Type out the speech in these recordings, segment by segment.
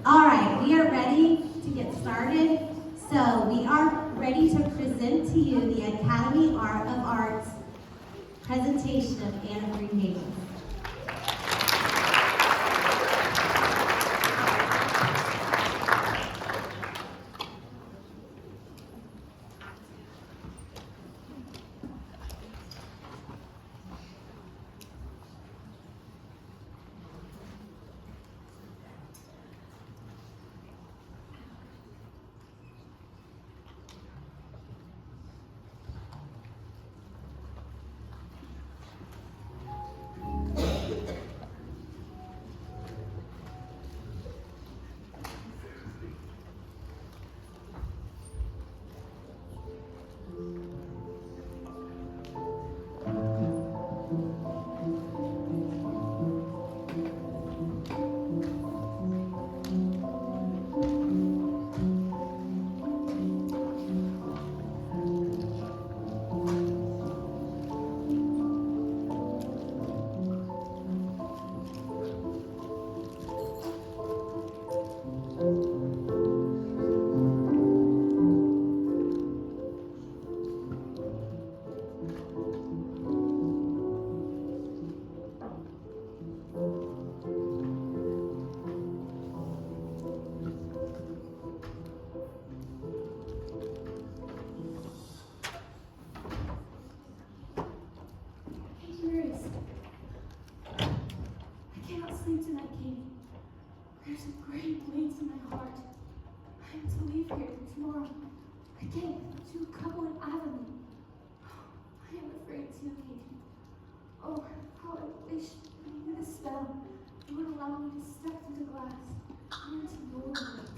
All right, we are ready to get started. So we are ready to present to you the Academy of Arts presentation of Anna Marie Gables. There's a great weight in my heart. I am to leave here tomorrow. Again, to Coupland Avenue. I am afraid to leave. Oh, how I wish I knew the spell. It would allow me to step through the glass and to your world.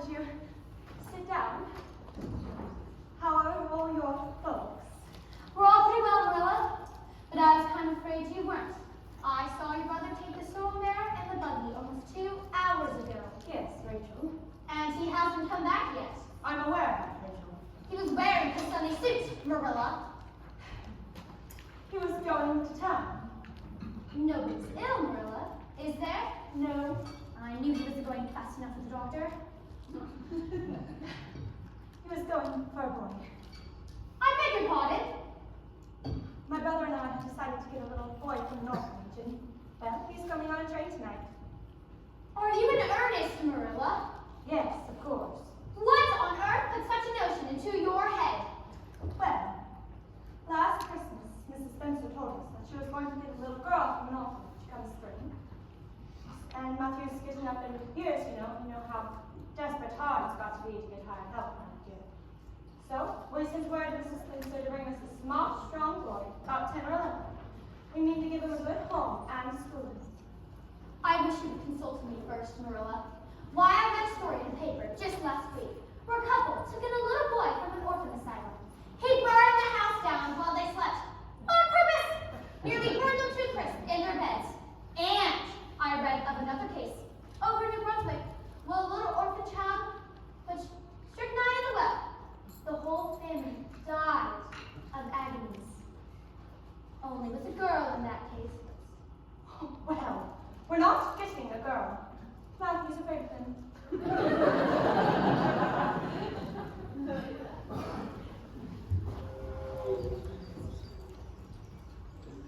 would you sit down? How are all your folks? We're all pretty well, Marilla. But I was kind of afraid you weren't. I saw your brother take the sorrel mare and the buggy almost 2 hours ago. Yes, Rachel. And he hasn't come back yet. I'm aware of that, Rachel. He was wearing his Sunday suit, Marilla. He was going to town. Nobody's ill, Marilla. Is there? No. I knew he wasn't going fast enough with the doctor. He was going for a boy. I beg your pardon. My brother and I have decided to get a little boy from the orphanage, and, well, he's coming on a train tonight. Are you in earnest, Marilla? Yes, of course. What on earth put such a notion into your head? Well, last Christmas, Mrs. Spencer told us that she was going to get a little girl from an orphanage come spring. And Matthew's getting up in years, you know how desperate hard it's got to be to get hired help around here. So, we sent word to Mrs. Spencer to bring us a smart, strong boy, about 10 or 11. We mean to give him a good home and schooling. I wish you would consult me first, Marilla. Why, I read a story in the paper just last week where a couple took in a little boy from an orphan asylum. He burned the house down while they slept. On purpose! Nearly burned them to a crisp in their beds. And I read of another case over in New Brunswick where a little orphan child was strychnine in the well. The whole family died of agonies. Only with a girl in that case. Well, we're not getting a girl. Matthew's afraid of him.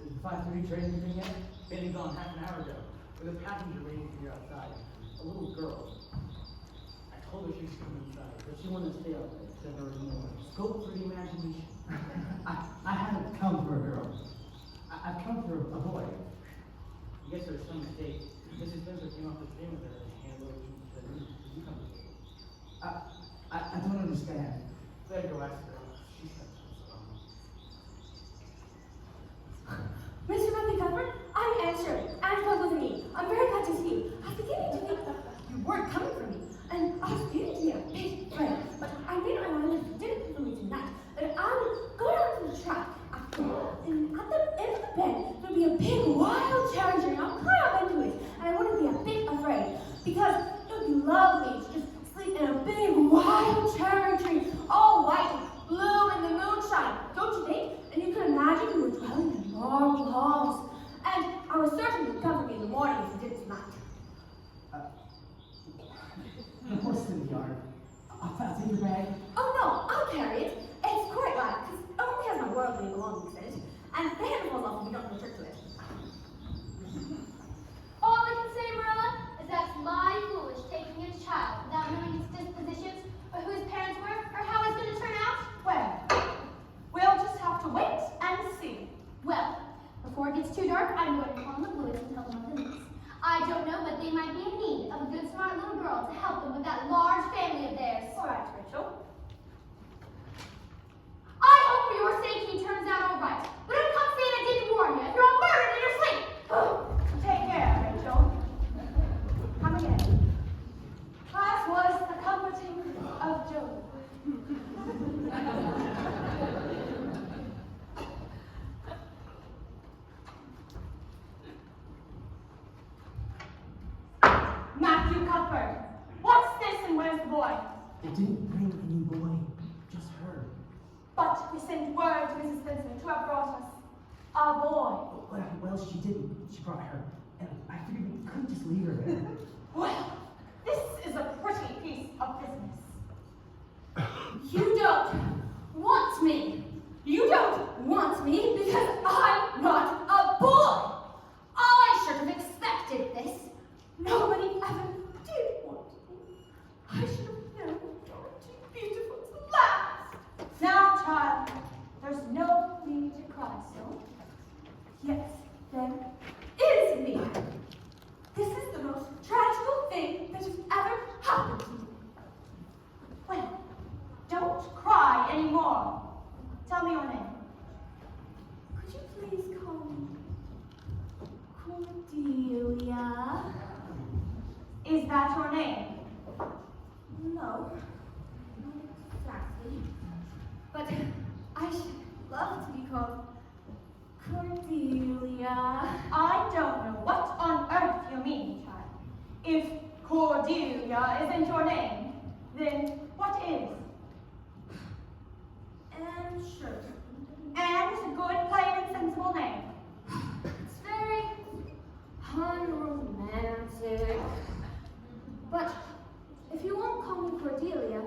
Is the 5:30 train leaving yet? Been gone half an hour ago. With a passenger waiting for you outside. A little girl. I told her she was coming inside, but she wanted to stay up there. Said there was more scope for the imagination. I haven't come for a girl. I've come for a boy. I guess there was some mistake. Mrs. Spencer came off the train with her and handed over to the room. Did you come to the I don't understand. Better go ask her. She said so. Mr. Matthew Cuthbert, I'm Anne Shirley. Anne spoke with me. I'm very glad to see you. I was beginning to think you weren't coming for me, and I was beginning to be a big friend. But I made my mind up. You didn't for me tonight. That I would go down to the track, and at the end of the bend, there'd be a big wild charger, and I'll climb up into it, and I wouldn't be a bit afraid, because it would be lovely to just sleep in a big wild cherry tree, all white and blue in the moonshine, don't you think? And you can imagine we were dwelling in marble halls, and I was certain you'd come for me in the morning if you did it tonight. The horse is in the yard. I'll take your bag. Oh no, I'll carry it. It's quite light, because it only has my worldly belongings in it, and the handle falls off if you don't return to it. All I can say, Marilla, is that's mighty foolish taking a child without knowing its dispositions, or who his parents were, or how it's going to turn out. Well, we'll just have to wait and see. Well, before it gets too dark, I'm going to call the Blues and tell them of the news. I don't know, but they might be in need of a good, smart little girl to help them with that large family of theirs. All right, Rachel. I hope for your sake he turns out all right. But don't come saying I didn't warn you if you're all murdered in your sleep. Take care, Rachel. Come again. Class was the comforting of Job. Matthew Cuthbert, what's this and where's the boy? They didn't bring any boy, just her. But we sent word to Mrs. Spencer to have brought us a boy. Well, she didn't. She brought her. And I figured we couldn't just leave her there. Well, this is a pretty piece of business. You don't want me. You don't want me because I'm not a boy. I should have expected this. Nobody ever did want me. I should have known you were too beautiful to last. Now, child, there's no need to cry so. Yes, there is me. This is the most tragical thing that has ever happened to me. Well, don't cry anymore. Tell me your name. Could you please call me Cordelia? Is that your name? No. Cordelia isn't your name, then what is? And sure. Anne is a good, plain, and sensible name. It's very unromantic. But if you won't call me Cordelia,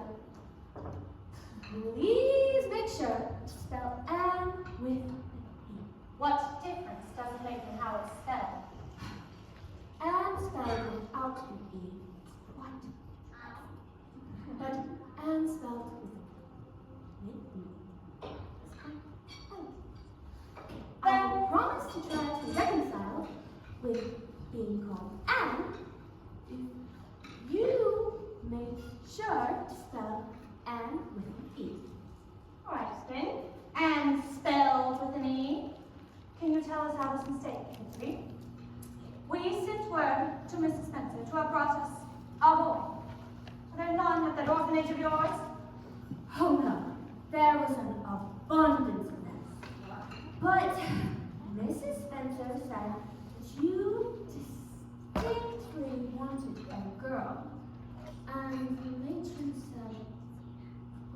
please make sure to spell Anne with an E. What difference does it make in how it's spelled? Anne spelled without an E. What? But Anne spelled with an E. I promise to try to reconcile with being called Anne if you make sure to spell Anne with an E. All right, then. Anne spelled with an E. Can you tell us how this mistake came to be? We sent word to Mrs. Spencer to have brought us a boy. Are there none at that orphanage of yours? Oh no, there was an abundance of them. But Mrs. Spencer said that you distinctly wanted a girl. And the matron said,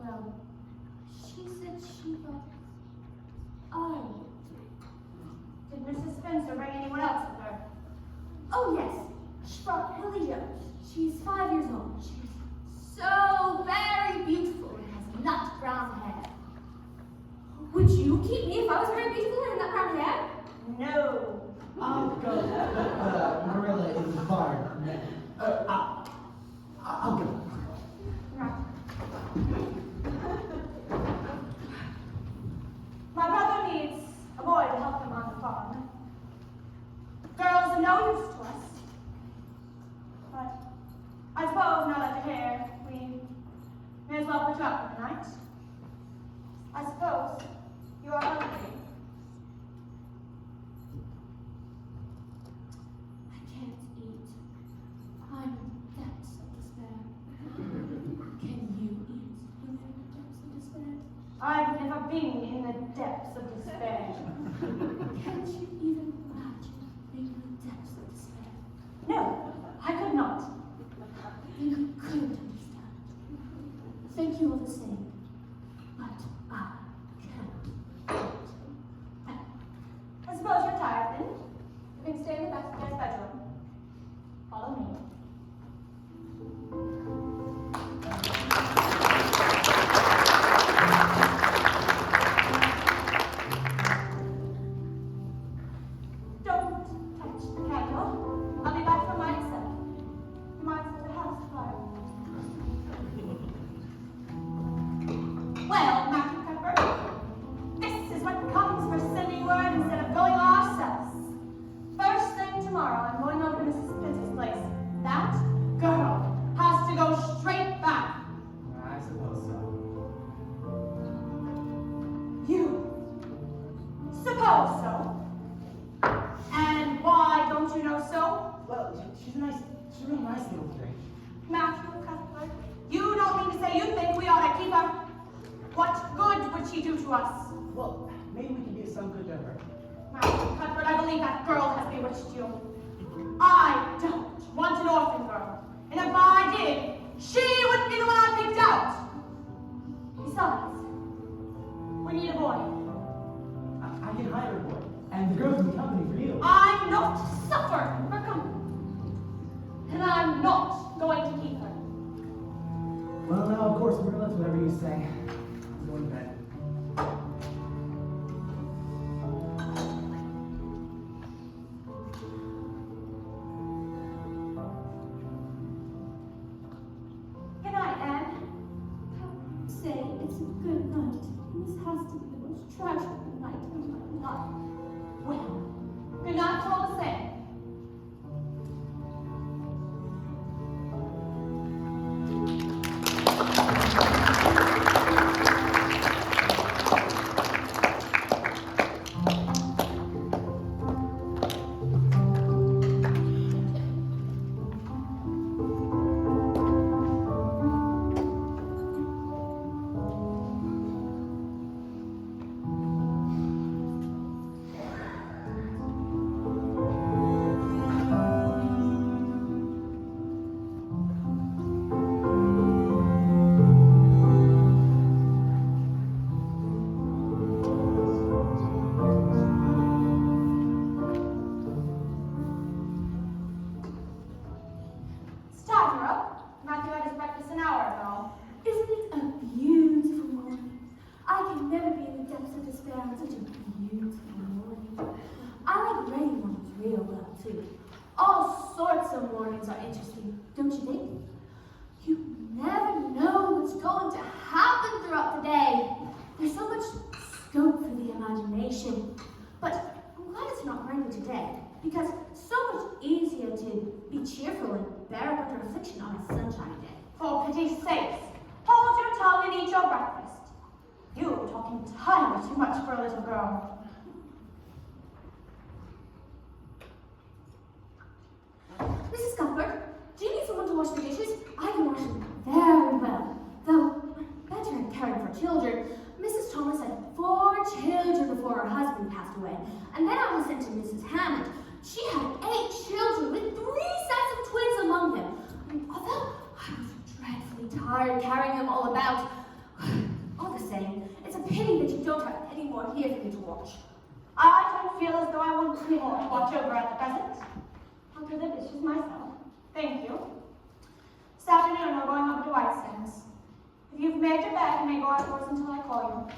well, she said she thought I would. Did Mrs. Spencer bring anyone else with her? Oh yes, she brought Lily Jones. She's 5 years old. She's so very beautiful and has nut brown hair. Would you keep me if I was very beautiful and had nut brown hair? No. I'll go. Marilla is barred. I'll go. Right. My brother needs a boy to help him on the farm. Girls are no use to us. But I suppose now that you're here, we may as well put you up for the night. I suppose you are hungry. I can't eat. I'm in depths of despair. Can you eat when you're in the depths of despair? I've never been in the depths of despair. Can't you even imagine being in the depths of despair? No, I could not. Then you couldn't understand. Thank you all the same. But I can't. I suppose you're tired then. You can stay in the upstairs bedroom. Follow me. Don't touch the candle. I'll be back for myself. You might set the house afire. Well, Matthew Pepper, this is what comes for sending word instead of going ourselves. First thing tomorrow, I'm going over to Mrs. Spencer's place. That girl has to go straight back. I suppose so. You suppose so? And why don't you know so? Well, she's a really nice little thing. Matthew Cuthbert, you don't mean to say you think we ought to keep her? What good would she do to us? Well, maybe we can be some good to her. Matthew Cuthbert, I believe that girl has bewitched you. I don't want an orphan girl. And if I did, she wouldn't be the one I picked out. Besides, we need a boy. I can hire a boy, and the girl can be company for you. I'm not suffering for company. And I'm not going to keep her. Well, now, of course, Marilla, it's whatever you say. I'm going to bed. Good night, Anne. Say it's a good night. This has to be the most tragic night of my life. Well, good night all the same. All sorts of mornings are interesting, don't you think? You never know what's going to happen throughout the day. There's so much scope for the imagination. But I'm glad it's not raining today, because it's so much easier to be cheerful and bear up under affliction on a sunshiny day. For pity's sakes, hold your tongue and eat your breakfast. You are talking entirely too much for a little girl. Mrs. Cuthbert, do you need someone to wash the dishes? I can wash them very well. Though, better at caring for children. Mrs. Thomas had 4 children before her husband passed away. And then I was sent to Mrs. Hammond. She had 8 children with 3 sets of twins among them. And although I was dreadfully tired carrying them all about, all the same, it's a pity that you don't have any more here for me to watch. I don't feel as though I want any more to watch over at the present. I'll do the dishes myself. Thank you. This afternoon we're going over to Whitestones. If you've made your bed, you may go outdoors until I call you.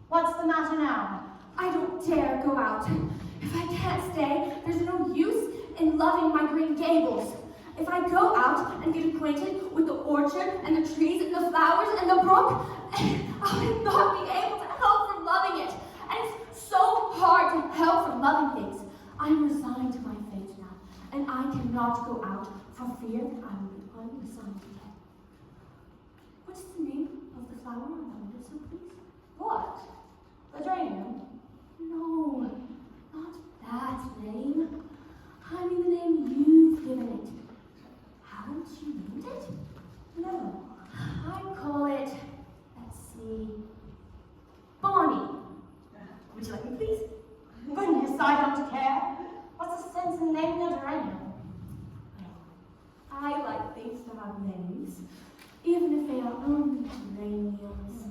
What's the matter now? I don't dare go out. If I can't stay, there's no use in loving my green Gables. If I go out and get acquainted with the orchard and the trees and the flowers and the brook, I will not be able to help from loving it. And it's so hard to help from loving things. I'm resigned to my fate now, and I cannot go out for fear that I will be unresigned again. What's the name of the flower on the windowsill, please? What? The geranium? No, not that name. I mean the name you've given it. Haven't you named it? No. I call it, let's see, Bonnie. Would you like me, please? Goodness, I don't care. What's the sense in naming a geranium? I like things to have names, even if they are only geraniums.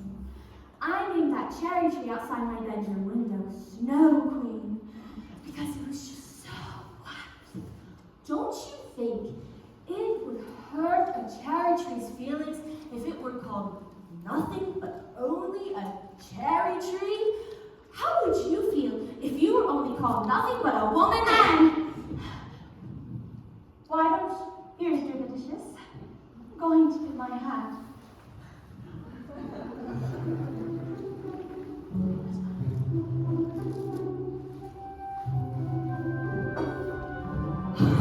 I named that cherry tree outside my bedroom window Snow Queen because it was just so wild. Don't you think it would hurt a cherry tree's feelings if it were called nothing but only a cherry tree? How would you feel if you were only called nothing but a woman and... Why don't you do the dishes? I'm going to give my hand.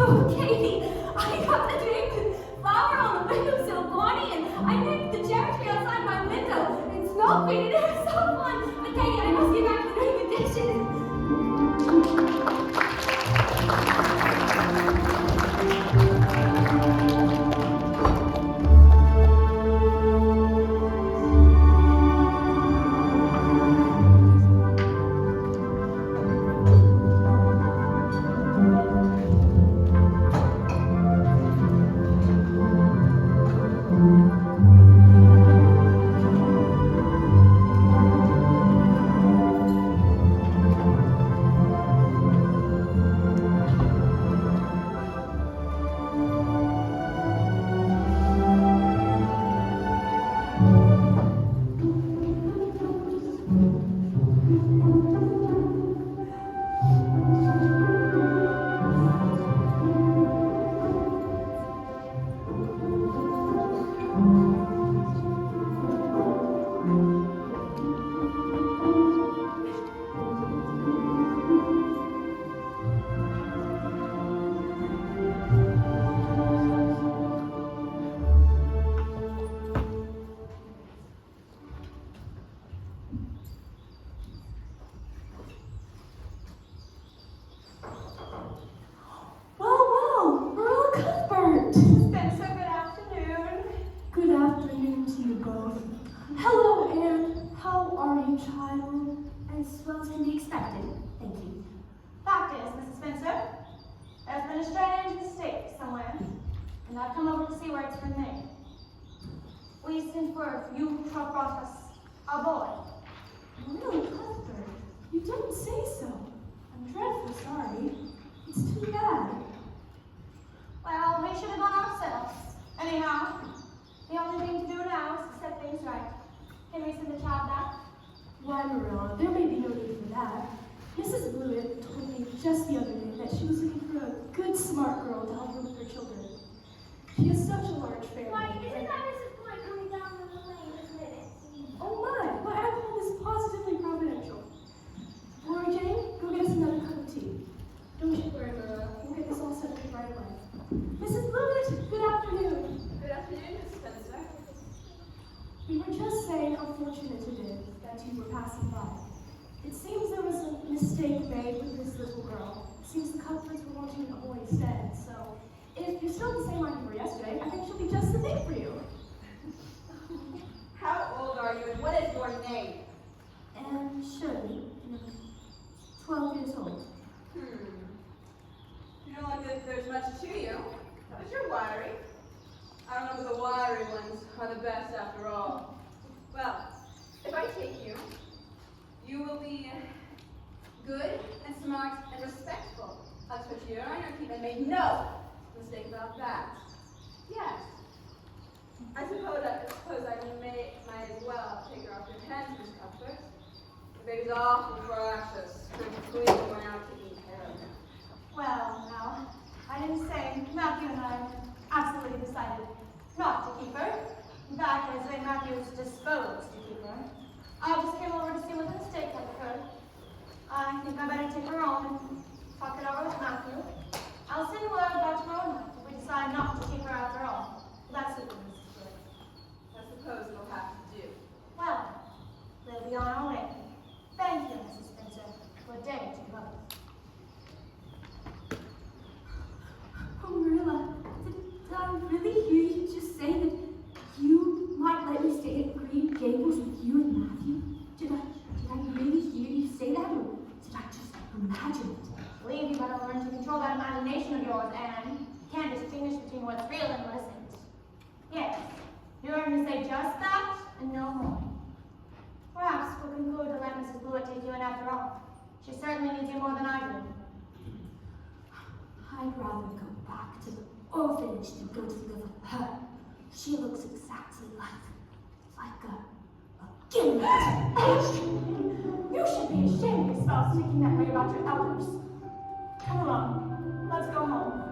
Oh, Katie, I got the name flower on the windowsill, Bonnie, and I named the cherry tree outside my window. It's Snow Queen, and it was so fun. But Katie, I must get back to doing the dishes. As well as can be expected. Thank you. Fact is, Mrs. Spencer, there's been a strange mistake somewhere, and I've come over to see where it's been made. We sent word you have brought us a boy. Really, Cuthbert? You didn't say so. I'm dreadfully sorry. It's too bad. Well, we should have gone ourselves. Anyhow, the only thing to do now is to set things right. Can we send the child back? Why, Marilla, there may be no need for that. Mrs. Blewett told me just the other day that she was looking for a good, smart girl to help her with her children. She has such a large family. Why, isn't that Mrs. Point coming down the lane, isn't it? Oh my, why I call this positively providential. Laura Jane, go get us another cup of tea. Don't you worry, Marilla. We'll get this all set up right away. Mrs. Blewett, good afternoon. Good afternoon, Mrs. Spencer. We were just saying how fortunate it is that you were passing by. It seems there was a mistake made with this little girl. It seems the Cuthberts were wanting a boy instead, so if you're still the same like you were yesterday, I think she'll be just the thing for you. How old are you and what is your name? And Shirley, 12 years old. You don't look as if there's much to you, but you're wiry. I don't know if the wiry ones are the best after all. Well, if I take you, you will be good and smart and respectful. That's what you are. I know people made no mistake about that. Yes. I suppose I might as well take her off your hands, Miss Cuthbert. The baby's awful fractious. I'm clearly going out to eat her. Well, now, I didn't say Matthew and I absolutely decided not to keep her. In fact, I say Matthew was disposed to keep her. I just came over to see what the mistake had occurred. I think I better take her home and talk it over with Matthew. I'll send word by tomorrow night if we decide not to keep her after all. That's it, Mrs. Blewett. I suppose it'll have to do. Well, we'll be on our way. Thank you, Mrs. Spencer. Good day to you both. Oh, Marilla, did I really hear you just say that you might let me stay at Green Gables with you and Matthew? Did I really hear you say that, or did I just imagine it? I believe you better learn to control that imagination of yours, Anne. You can't distinguish between what's real and what isn't. Yes, you heard me say just that and no more. Perhaps we'll conclude to let Mrs. Blewett take you in after all. She certainly needs you more than I do. I'd rather go back to the orphanage than go to live with her. She looks exactly like a gimlet. You should be ashamed of yourself speaking that way about your elders. Come along, let's go home.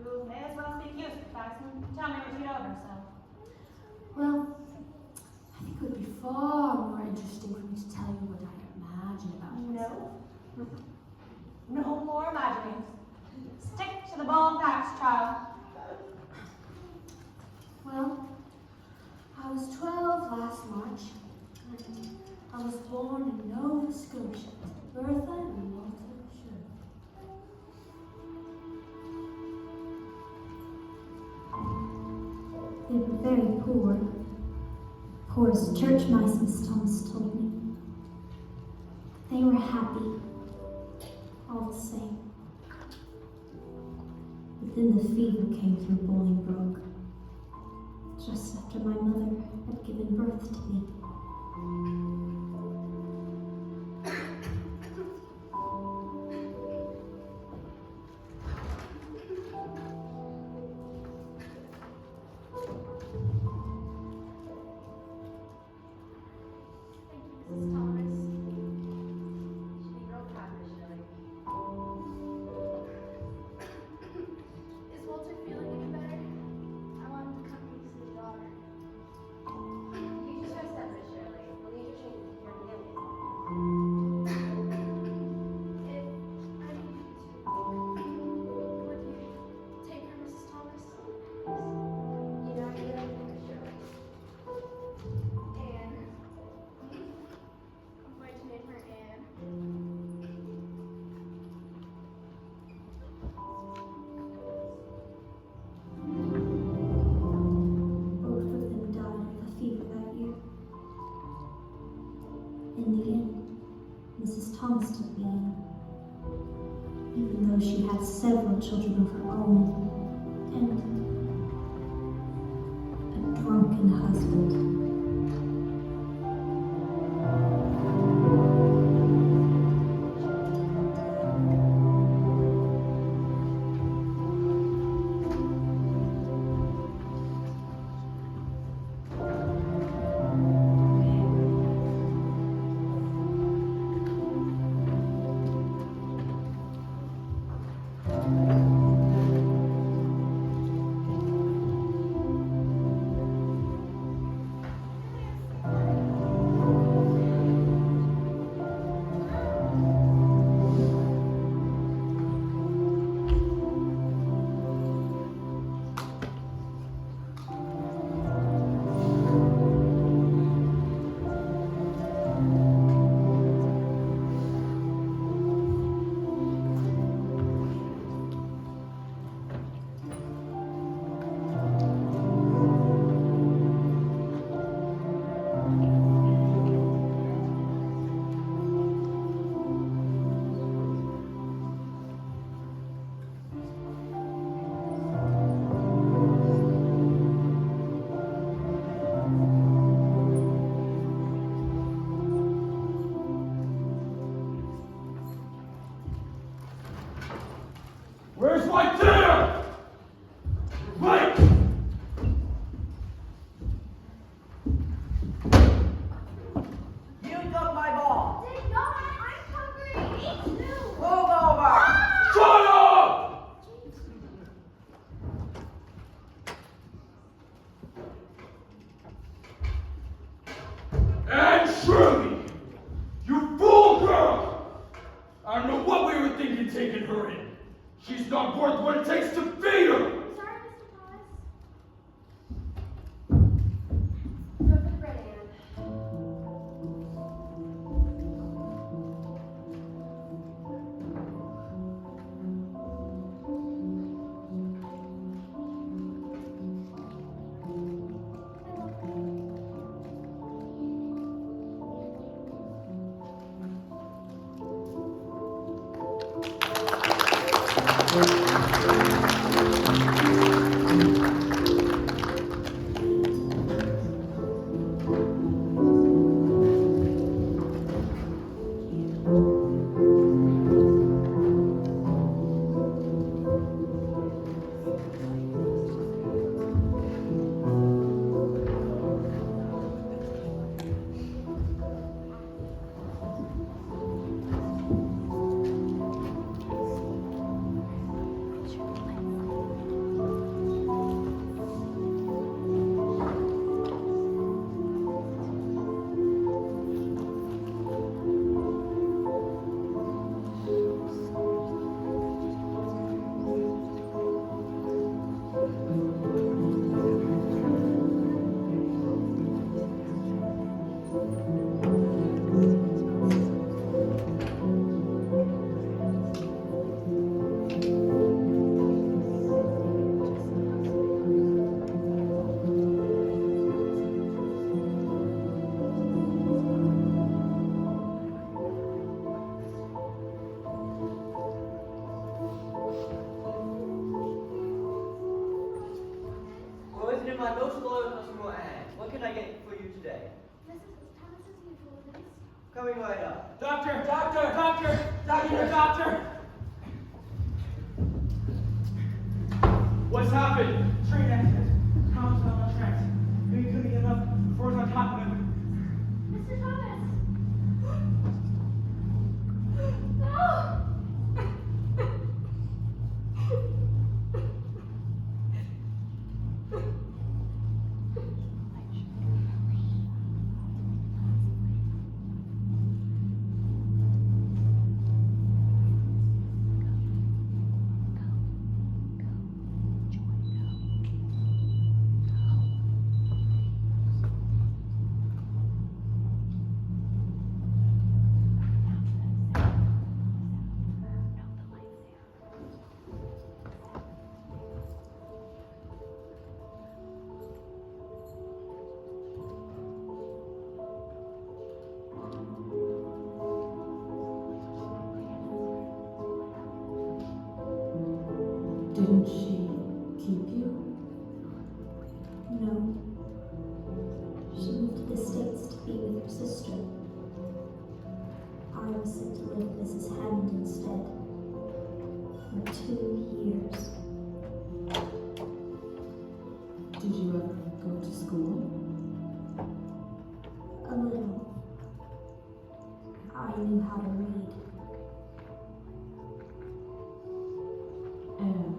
You may as well speak useful facts and tell me what you know of yourself. Well, I think it would be far more interesting for me to tell you what I imagine about myself. No more imaginings. Stick to the bald facts, child. Well, I was 12 last March, and I was born in Nova Scotia to Bertha and Walter Shirley. They were very poor. Poor as church mice, Miss Thomas told me. They were happy, all the same. But then the fever came through Bolingbroke, just after my mother had given birth to me. Mrs. Thomas. Should be real proud of Shirley. Is Walter feeling any better? I want him to come and see his daughter. You just rest up, Miss Shirley. We'll need your changes if you're feeling it. If I need you to, would you take her, Mrs. Thomas? You know I can do anything, Miss Shirley. Anne. I'm going to name her Anne. Both of them died of the fever that year. In the end, Mrs. Thomas took me in, even though she had several children of her own and a drunken husband. Where's my dinner? Wait! You took my ball. Did not. I'm hungry. Me too. Move over. Shut up! And Shirley, you fool girl! I don't know what we were thinking taking her in. She's not worth what it takes to feed her! I'm sorry, Mr. Thomas. Go for the bread, Anne. Coming right up. Doctor! Doctor! Doctor! Doctor! Doctor! What's happened? Train accident. Tom's not on tracks. Maybe couldn't get him up before it was on top of him. Mr. Thomas! No! Didn't she keep you? No. She moved to the States to be with her sister. I was sent to live with Mrs. Hammond instead. For 2 years. Did you ever go to school? A little. I knew how to read. And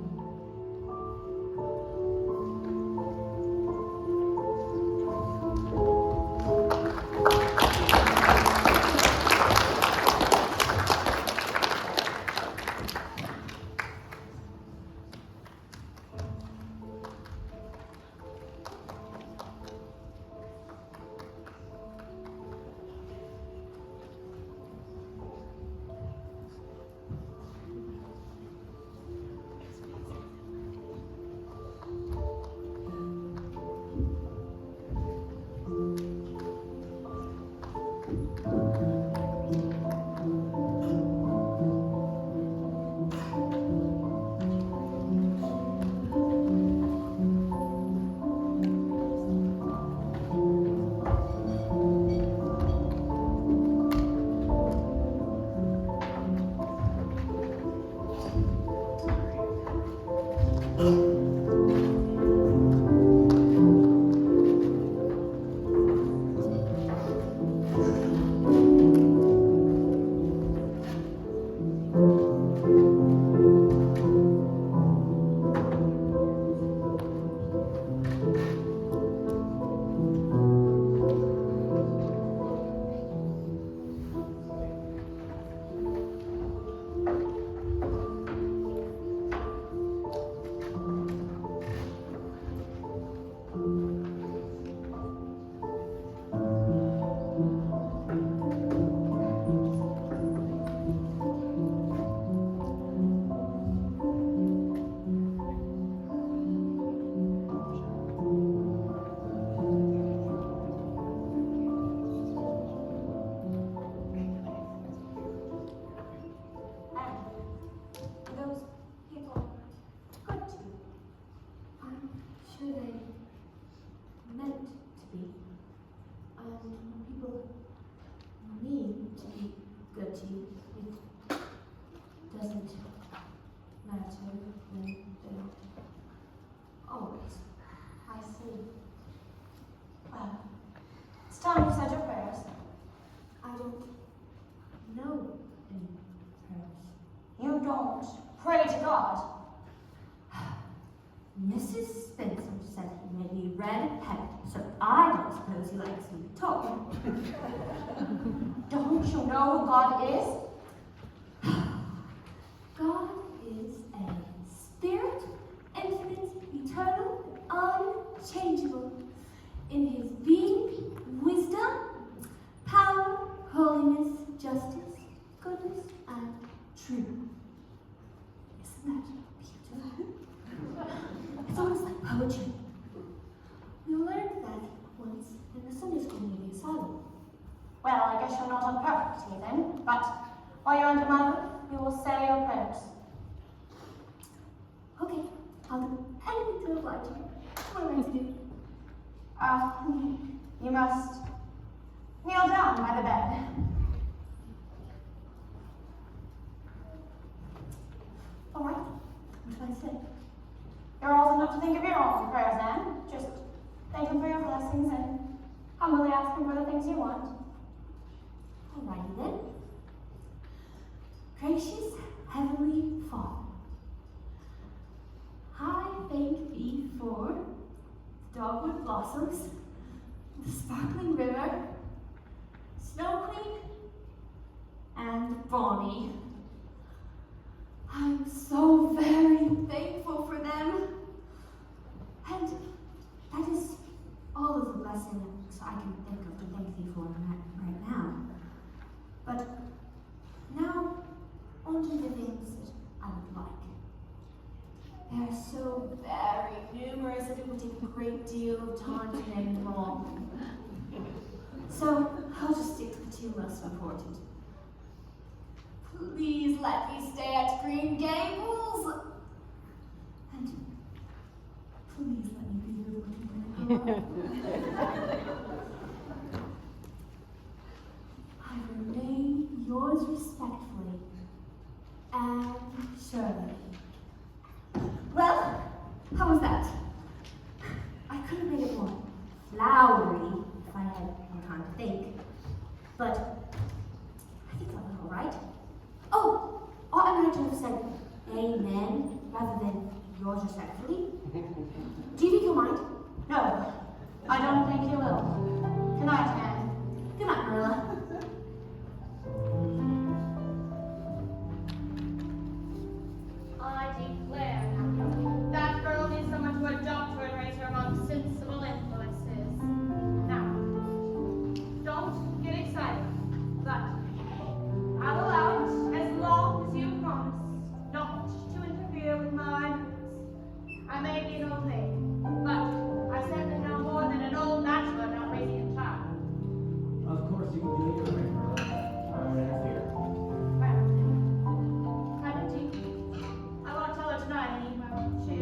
Time you said your prayers. I don't know any prayers. You don't pray to God. Mrs. Spencer said he made me red-headed, so I don't suppose he likes me at all. Don't you know who God is? God is a spirit, infinite, eternal, unchangeable. In his being, wisdom, power, holiness, justice, goodness, and truth. Isn't that beautiful? It's almost like poetry. We learned that once in the Sunday school meeting asylum. Well, I guess you're not on perfect heathen, but while you're under my roof, you will say your prayers. Okay, I'll do anything to oblige you. What am I to do? You must kneel down by the bed. stick. You're old enough to think of your own prayers, Anne. Just thank him for your blessings and humbly ask him for the things you want. Alrighty then. Gracious Heavenly Father, I thank thee for the dogwood blossoms, the sparkling river, Snow Queen, and Bonnie. I'm so very thankful for them. And that is all of the blessings I can think of to thank thee for right now. But now, on to the things that I would like. They are so very numerous that it would take a great deal of time to name them all. So I'll just stick to the two most important. Please let me stay at Green Gables. And please let me be good looking when I grow up. I remain yours respectfully, Anne Shirley. Well, how was that? I could have made it more flowery if I had more time to think, but I think that went all right. Oh, ought I might have said amen rather than yours respectfully? Do you think you'll mind? No, I don't think you will. Good night, Anne. Good night, Marilla. I declare that girl needs someone to adopt her and raise her among sensible influences. Now, don't get excited, but I'll allow it as long as you promise not to interfere with my moods. I may be an old lady, but I certainly know more than an old bachelor about raising a child. Of course you can do it your way, Marilla. I won't interfere. Well, kind of deep. I won't tell her tonight any. Well, she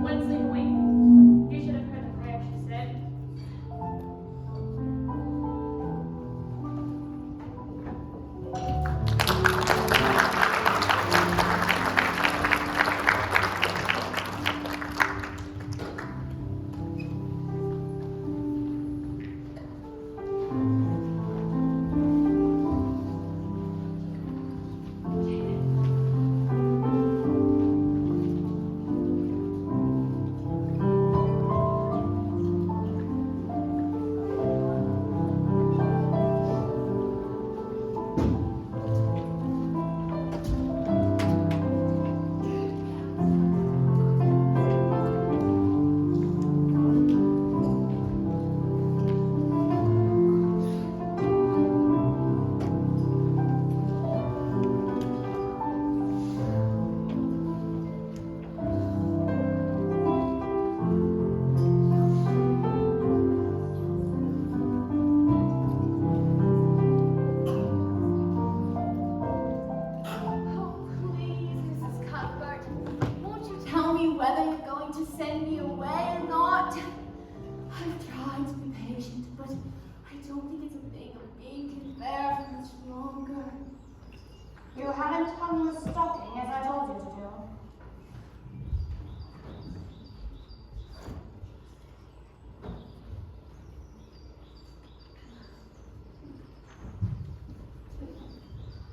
wouldn't sleep a wink. You should have heard the prayer she said. Whether you're going to send me away or not. I've tried to be patient, but I don't think it's a thing of being can bear for much longer. You haven't hung the stocking as I told you to do.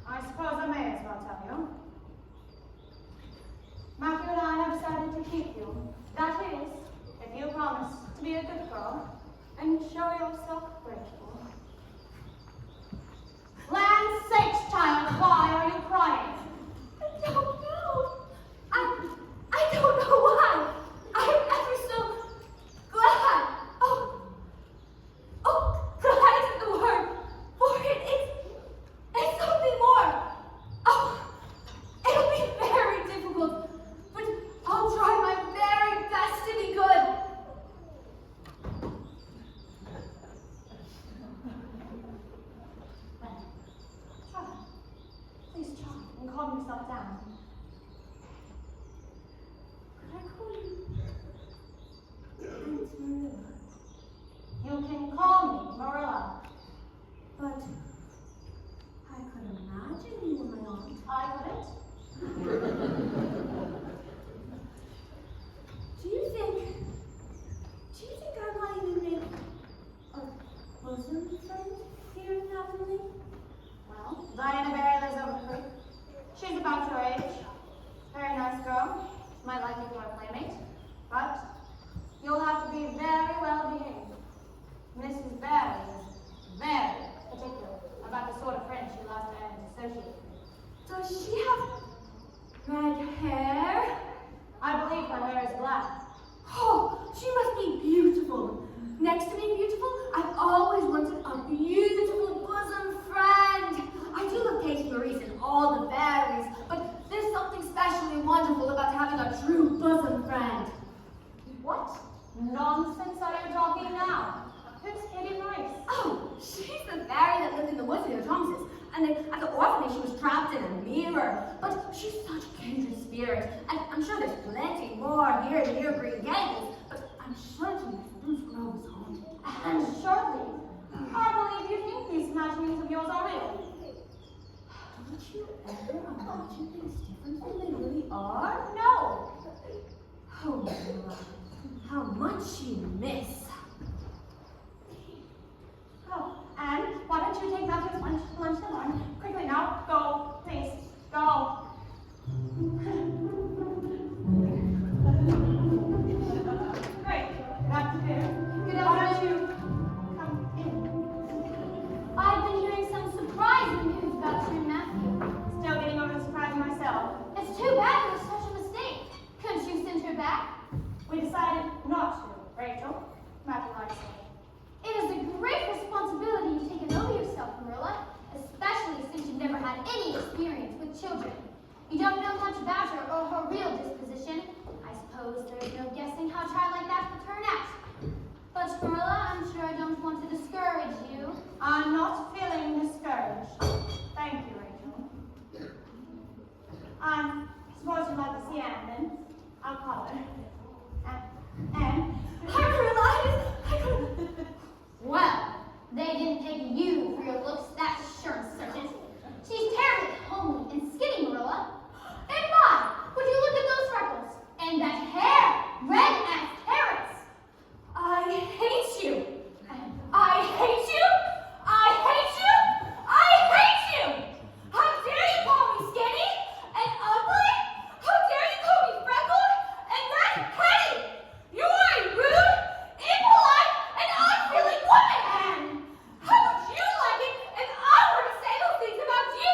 I suppose I may as well tell you. Matthew and I have decided to keep you. That is, if you promise to be a good girl and show yourself grateful. Land's sakes, child, why are you crying? I don't know. I don't know why. I'm ever so glad. Oh, glad isn't the word. For it's something more. Oh, it'll be very difficult, but I'll try my very best to be good. Well, try. Please try and calm yourself down. Could I call you Aunt Marilla? You can call me Marilla. But I could imagine you were my aunt. I couldn't. about your age. Very nice girl. Might like you for a playmate. But you'll have to be very well behaved. Mrs. Barry is very particular about the sort of friends she allows her to associate with. Does she have red hair? I believe her hair is black. Oh, she must be beautiful. Next to being beautiful, I've always wanted a beautiful bosom friend. I do love Katie Maurice and all the fairies, but there's something specially wonderful about having a true bosom friend. What nonsense are you talking now? Who's Katie Maurice? Oh, she's the fairy that lived in the woods near Thomas's. And then at the orphanage, she was trapped in a mirror. But she's such a kindred spirit. And I'm sure there's plenty more here near Green Gables. But I'm certain Bruce Grove is haunted. And shortly, I believe you think these imaginings of yours are real. Don't you ever imagine things different than they really are? No. Oh, Marilla, how much you miss. Oh, and why don't you take Matthew's lunch to lunch? Quickly now, go, please, go. Great, that's dinner. Good Why don't afternoon. you come in? I've been hearing some surprising news about you and Matthew. Still getting over the surprise myself. It's too bad it was such a mistake. Couldn't you send her back? We decided not to, Rachel. Matthew likes it. It is a great responsibility you've taken over yourself, Marilla, especially since you've never had any experience with children. You don't know much about her or her real disposition. I suppose there's no guessing how a child like that would turn out. But Marilla, I'm sure I don't want to discourage you. I'm not feeling discouraged. Thank you, Rachel. I suppose you'd like to see Anne then. I'll call her. Anne. I couldn't. Well, they didn't take you for your looks, that's sure and certain. She's terribly homely and skinny, Marilla. And my, would you look at those freckles and that hair, red as carrots. I hate you. I hate you. I hate you. I hate you. How dare you call me skinny and ugly? How dare you call me freckled and red-headed? You are a rude, impolite, and unfeeling woman, Anne. How would you like it if I were to say those things about you?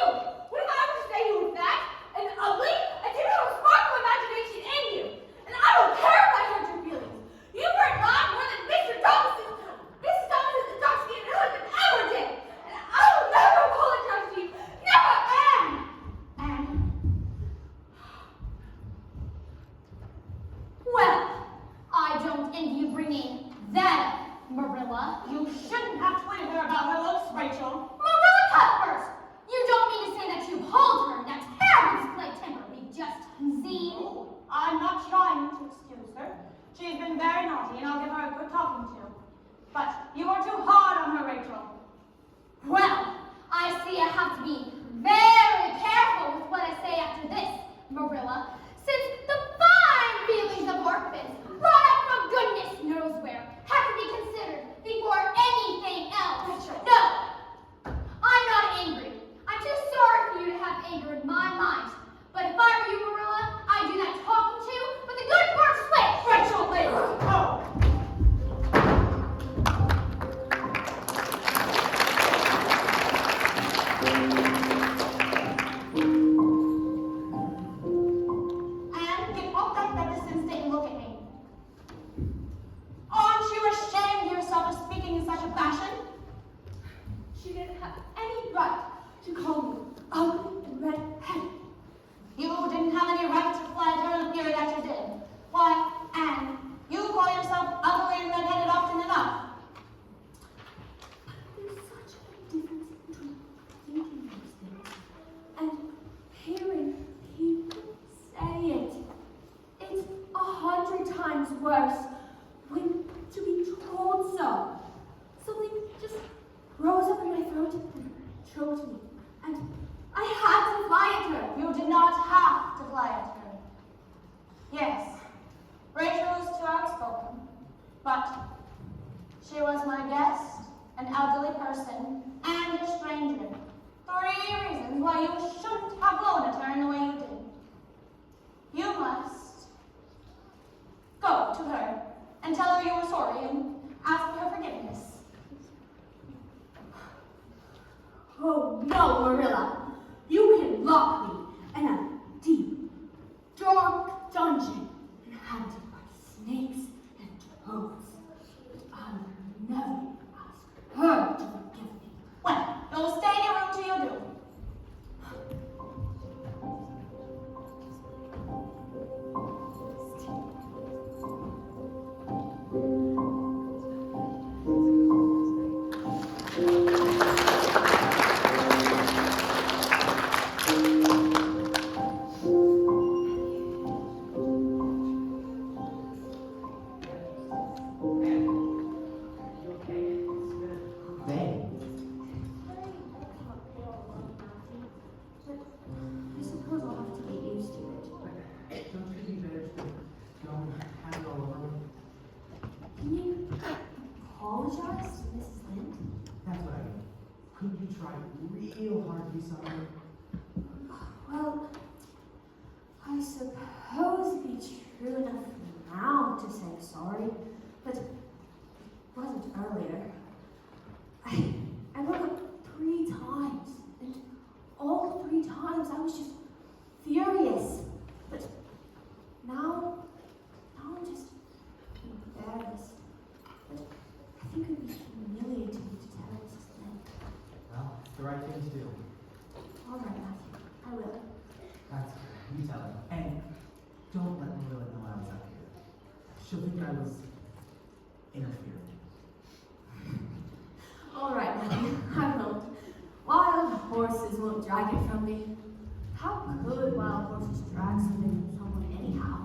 What if I were to say you were fat and ugly and didn't have a spark of imagination in you? And I don't care if I hurt your feelings. You hurt mine more than Mr. Thomas's. Mrs. Thomas's intoxicated husband ever did. And I will never apologize to you. Never, Anne. Anne. Well, I don't envy you bringing that up, Marilla. You shouldn't have tweeted her about her looks, Rachel. Marilla Cuthbert! You don't mean to say that you hold her in that terrible display of temper we've just seen? I'm not trying to excuse her. She's been very naughty, and I'll give her a good talking to. But you are too hard on her, Rachel. Well, I see I have to be very careful with what I say after this, Marilla, since the fine feelings of orphans, brought up from goodness knows where, have to be considered before anything else. No, I'm not angry. I'm too sorry for you to have anger in my mind. But if I were you, Marilla, I'd do that talking to with a good first switch. Rachel, please. Oh. be sorry? Well, I suppose it'd be true enough now to say sorry, but it wasn't earlier. I woke up 3 times, and all 3 times I was just furious. But now I'm just embarrassed. But I think it would be humiliating to tell Mrs. Lynn. Well, it's the right thing to do. All right, Matthew, I will. That's good. You tell her. And don't let Marilla know I was out here. She'll think I was interfering. All right, Matthew, I won't. Wild horses won't drag it from me. How could wild horses drag something from someone anyhow?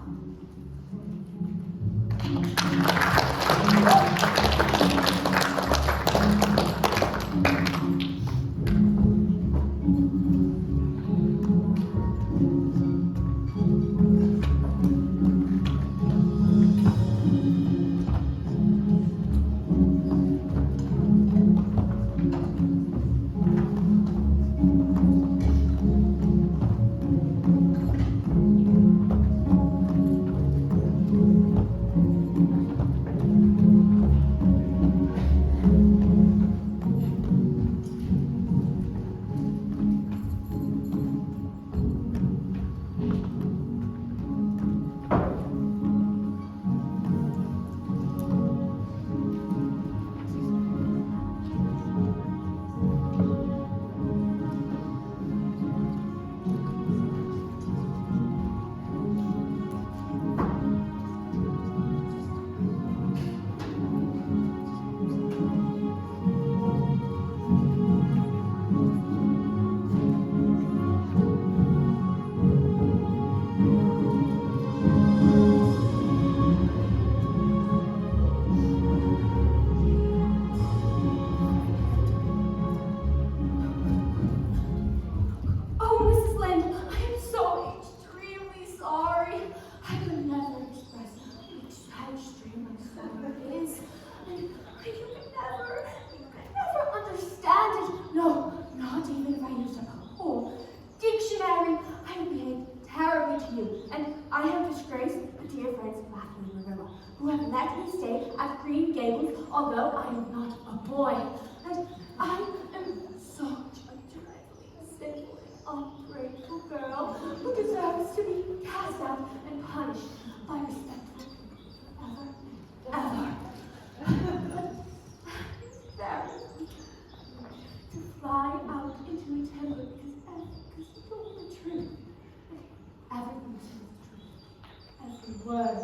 Who have let me stay at Green Gables, although I am not a boy. And I am such a dreadfully sinful and ungrateful girl who deserves to be cast out and punished by respectful people ever. It's very to fly out into a temper because you told the truth. Everything is the truth. Every word.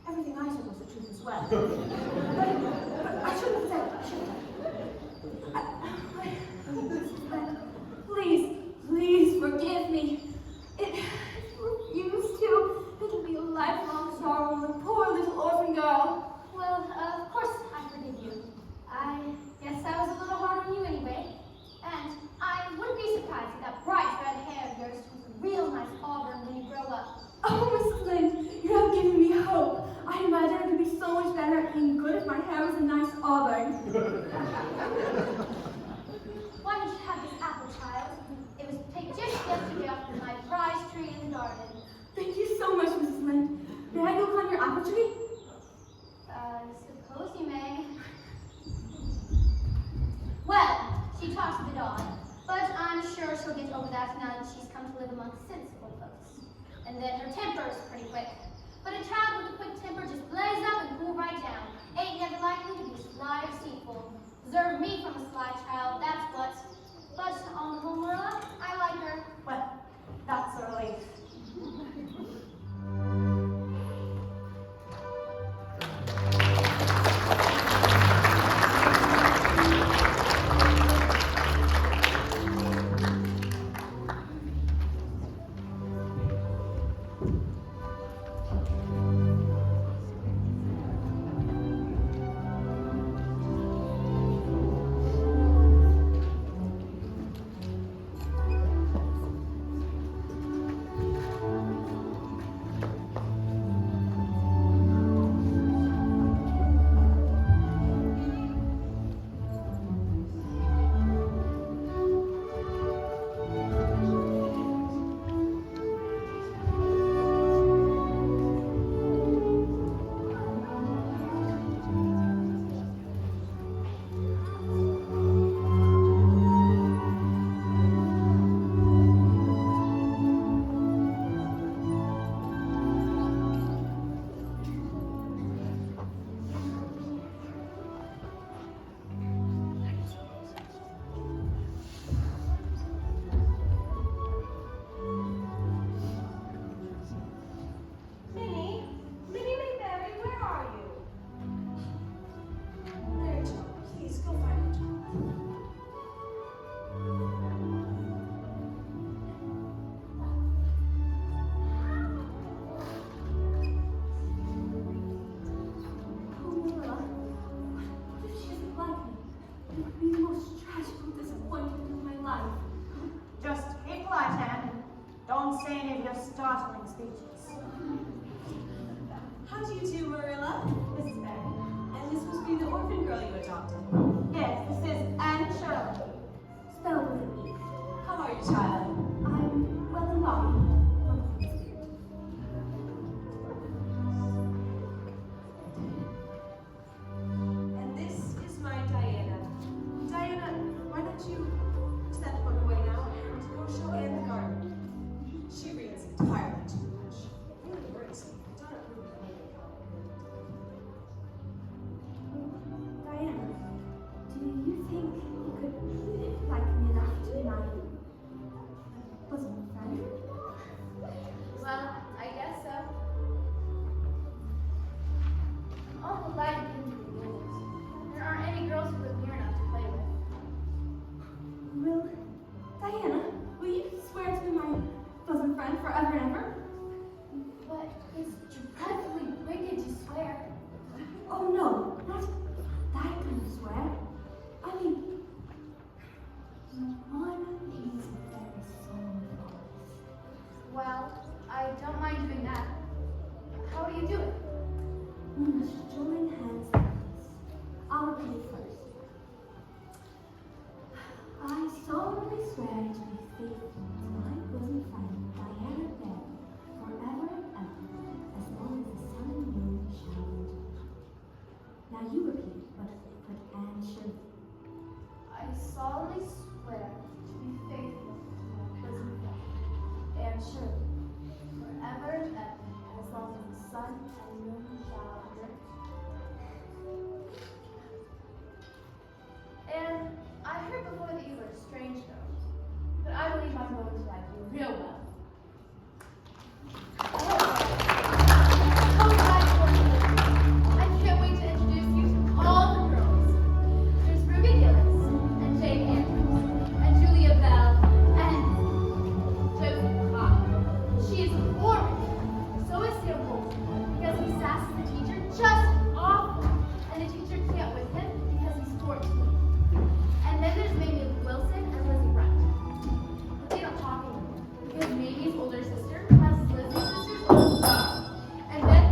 Everything I said was the truth as well. but I shouldn't have said Please forgive me. If you refuse to, it'll be a lifelong sorrow on the poor little orphan girl. Well, of course I forgive you. I guess I was a little hard on you anyway. And I wouldn't be surprised if that bright red hair of yours was a real nice auburn when you grow up. Oh, Miss Lynn, you have given me hope. I imagine it could be so much better at being good if my hair was a nice auburn. Why did you have this apple, child? It was picked just yesterday off my prize tree in the garden. Thank you so much, Mrs. Lynn. May I go climb your apple tree? Suppose you may. Well, she talks a bit odd, but I'm sure she'll get over that now that she's come to live among sensible folks. And then her temper is pretty quick. But a child with a quick temper just blaze up and cool right down. Ain't never likely to be sly or deceitful. Deserve me from a sly child, that's what. But on the whole, Marilla, I like her. Well, that's a relief. won't say any of your startling speeches. How do you do, Marilla? This is Mary. And this must be the orphan girl you adopted. Yes, this is Anne Shirley. Spelled with an E. How are you, child? I'm well and long. And this is my Diana. Diana, why don't you put that book away now and go show Anne the garden? She reads entirely too much. It really worries me. I don't approve of it. Diana, do you think you could like me enough to be my bosom friend? Well, I guess so. I'm awful glad you came to the Gables. There aren't any girls who live near enough to play with. Will, Diana, will you swear to be my bosom friend forever and ever? But it's dreadfully wicked to swear. Oh no, not that kind of swear. I mean, one piece of very solemn promise. Well, I don't mind doing that. How do you do it? We must join hands like this. I'll repeat it first. I solemnly swear to be faithful to my bosom friend, Diana Bell, forever and ever, as long as the sun and moon shall endure. Now you repeat it, but Anne Shirley. I solemnly swear to be faithful to my bosom friend, and Shirley, forever and ever, as long as the sun and moon shall endure. And I heard before that you were a strange girl, but I believe I'm going to like you real well. Oh, I can't wait to introduce you to all the girls. There's Ruby Gillis, and Jane Andrews, and Julia Bell, and Josie Cobb. She is horrid. So is Sam Wolf, because he sasses the teacher just awful, and the teacher can't with him because he's 14. And then there's Mamie Wilson and Lizzie Wright. But they don't talk anymore because Mamie's older sister has Lizzie's sister's older brother. And then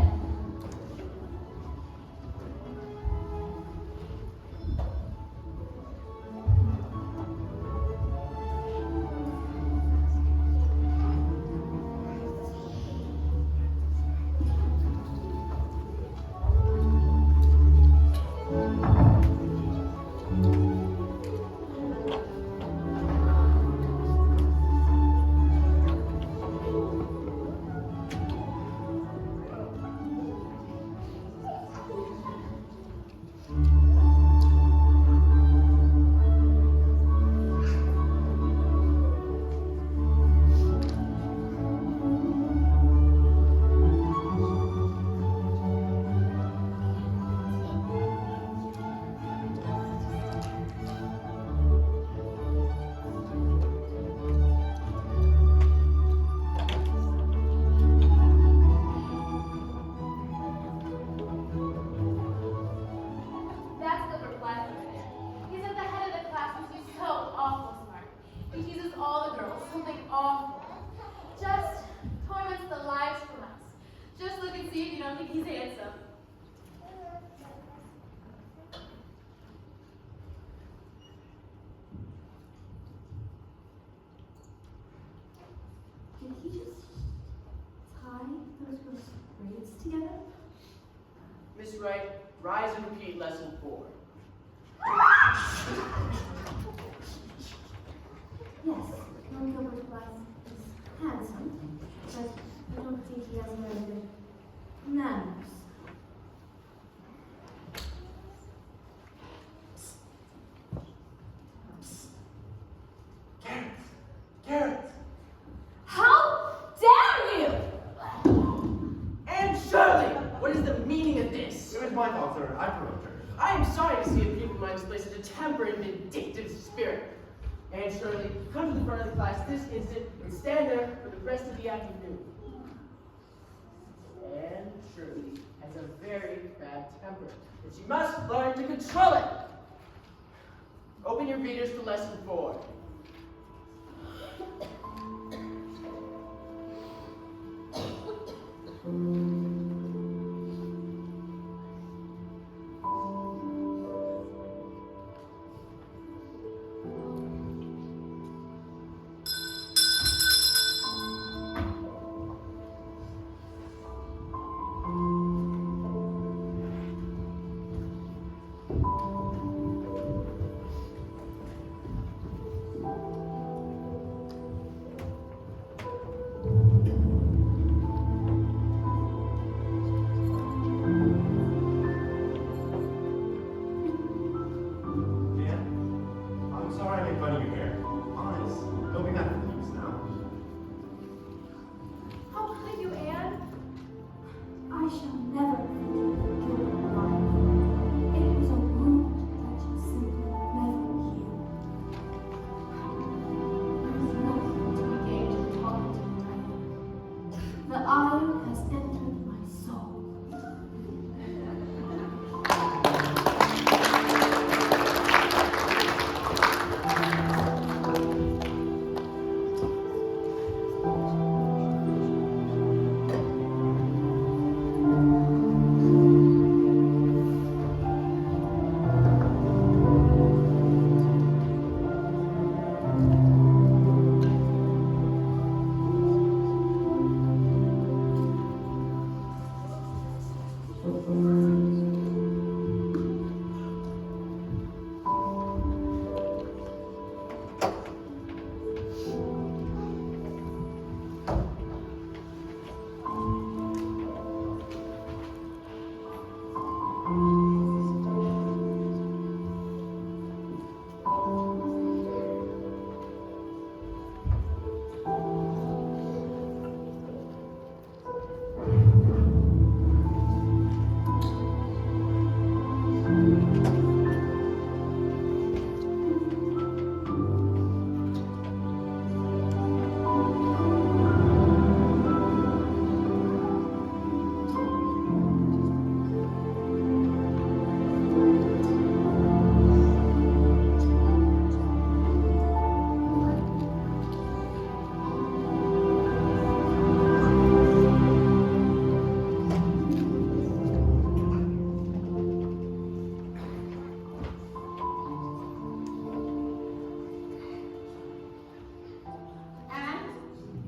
that's the reply for today. He's at the head of the class and he's so awful smart. He teases all the girls, something awful. Just torments the lives from us. Just look and see if you don't think he's handsome. Did he just tie those girls' braids together? Miss Wright, rise and repeat lesson 4. Yes, young Gilbert Blythe is handsome, but I don't think he has very good manners. Garrett! How dare you! Anne Shirley! What is the meaning of this? It was my fault, sir. I provoked her. I am sorry to see a pupil of mine display such a temper and vindictive spirit. Anne Shirley, come to the front of the class this instant and stand there for the rest of the afternoon. Anne Shirley has a very bad temper, and she must learn to control it. Open your readers to lesson 4. The iron has entered my soul.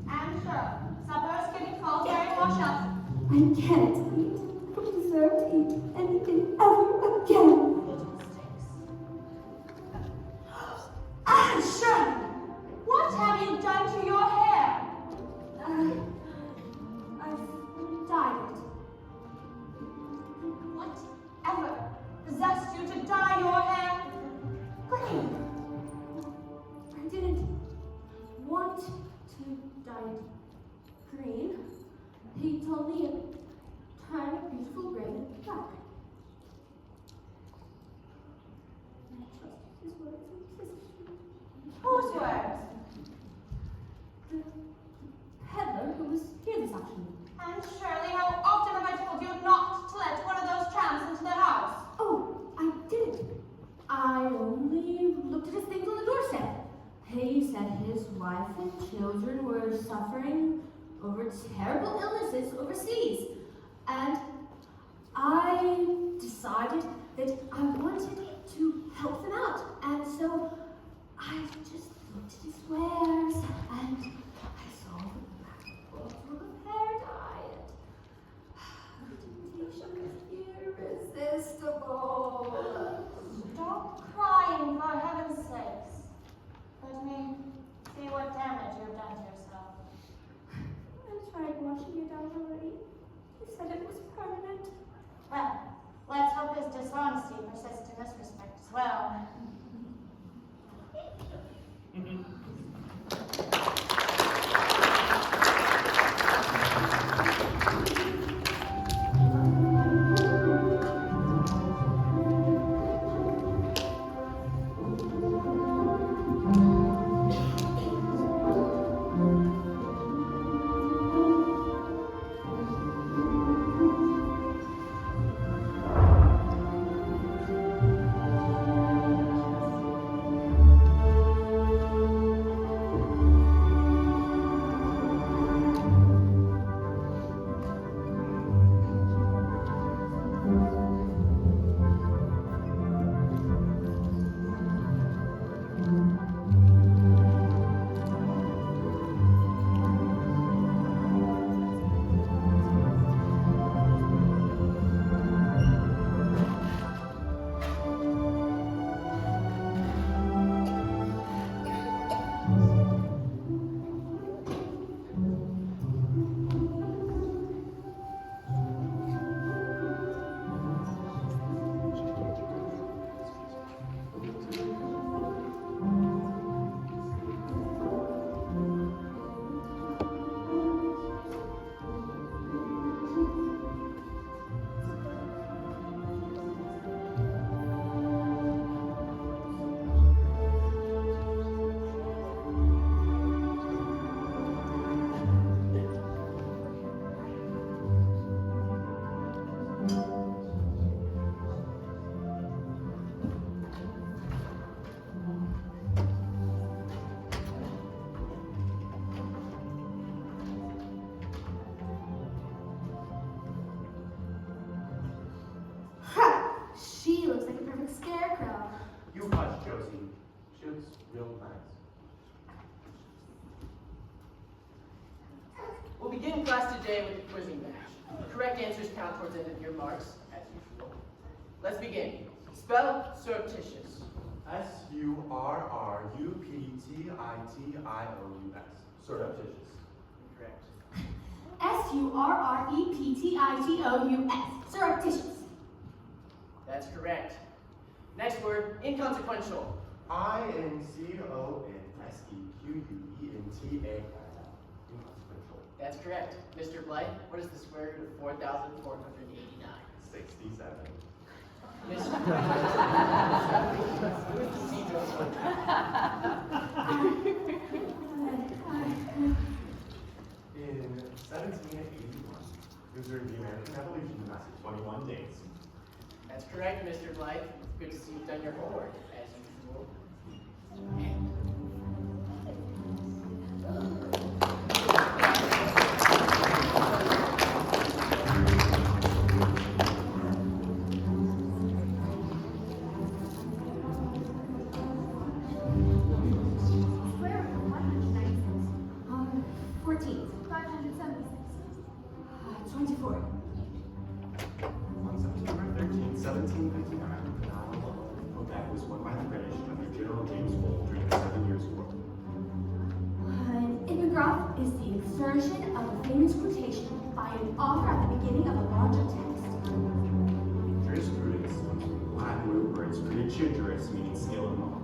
And sure, supper is getting cold, very wash up. I can't eat. I don't deserve to eat anything ever again. Anne Shirley, what have you done to your hair? I've dyed it. Whatever possessed you to dye your hair green? I didn't want to dye it green. He told me it turned beautiful gray and black. And I trusted his words and kissed him. Whose words? The peddler who was here this afternoon. Anne Shirley, how often have I told you not to let one of those tramps into the house? Oh, I didn't. I only looked at his things on the doorstep. He said his wife and children were suffering over terrible illnesses overseas. And I decided that I wanted to help them out. And so I just looked at his wares and I saw the black bottle of hair dye. And the temptation was irresistible. Stop crying, for heaven's sakes. Let me see what damage you've done to yourself. I tried washing it out already. He said it was permanent. Well, let's hope his dishonesty persists in this respect as well. begin class today with the quizzing match. Correct answers count towards the end of your marks, as usual. Let's begin. Spell surreptitious. S-U-R-R-U-P-T-I-T-I-O-U-S. Surreptitious. Correct. S-U-R-R-E-P-T-I-T-O-U-S. Surreptitious. That's correct. Next word, inconsequential. I-N-C-O-N-S-E-Q-U-E-N-T-A. Inconsequential. That's correct. Mr. Blythe, what is the square root of 4,489? 67. Mr. In 1781, during the American Revolution lasted 21 days. That's correct, Mr. Blythe. Good to see you've done your homework, as usual. Square root of 196. 14. 576. 24. On September 13, 1759, Quebec was won by the British under General James during the 7 Years' War. An epigraph is the insertion of a famous quotation by an author at the beginning of a larger text. Jurisprudence, Latin root words judicia juris, meaning skill in law.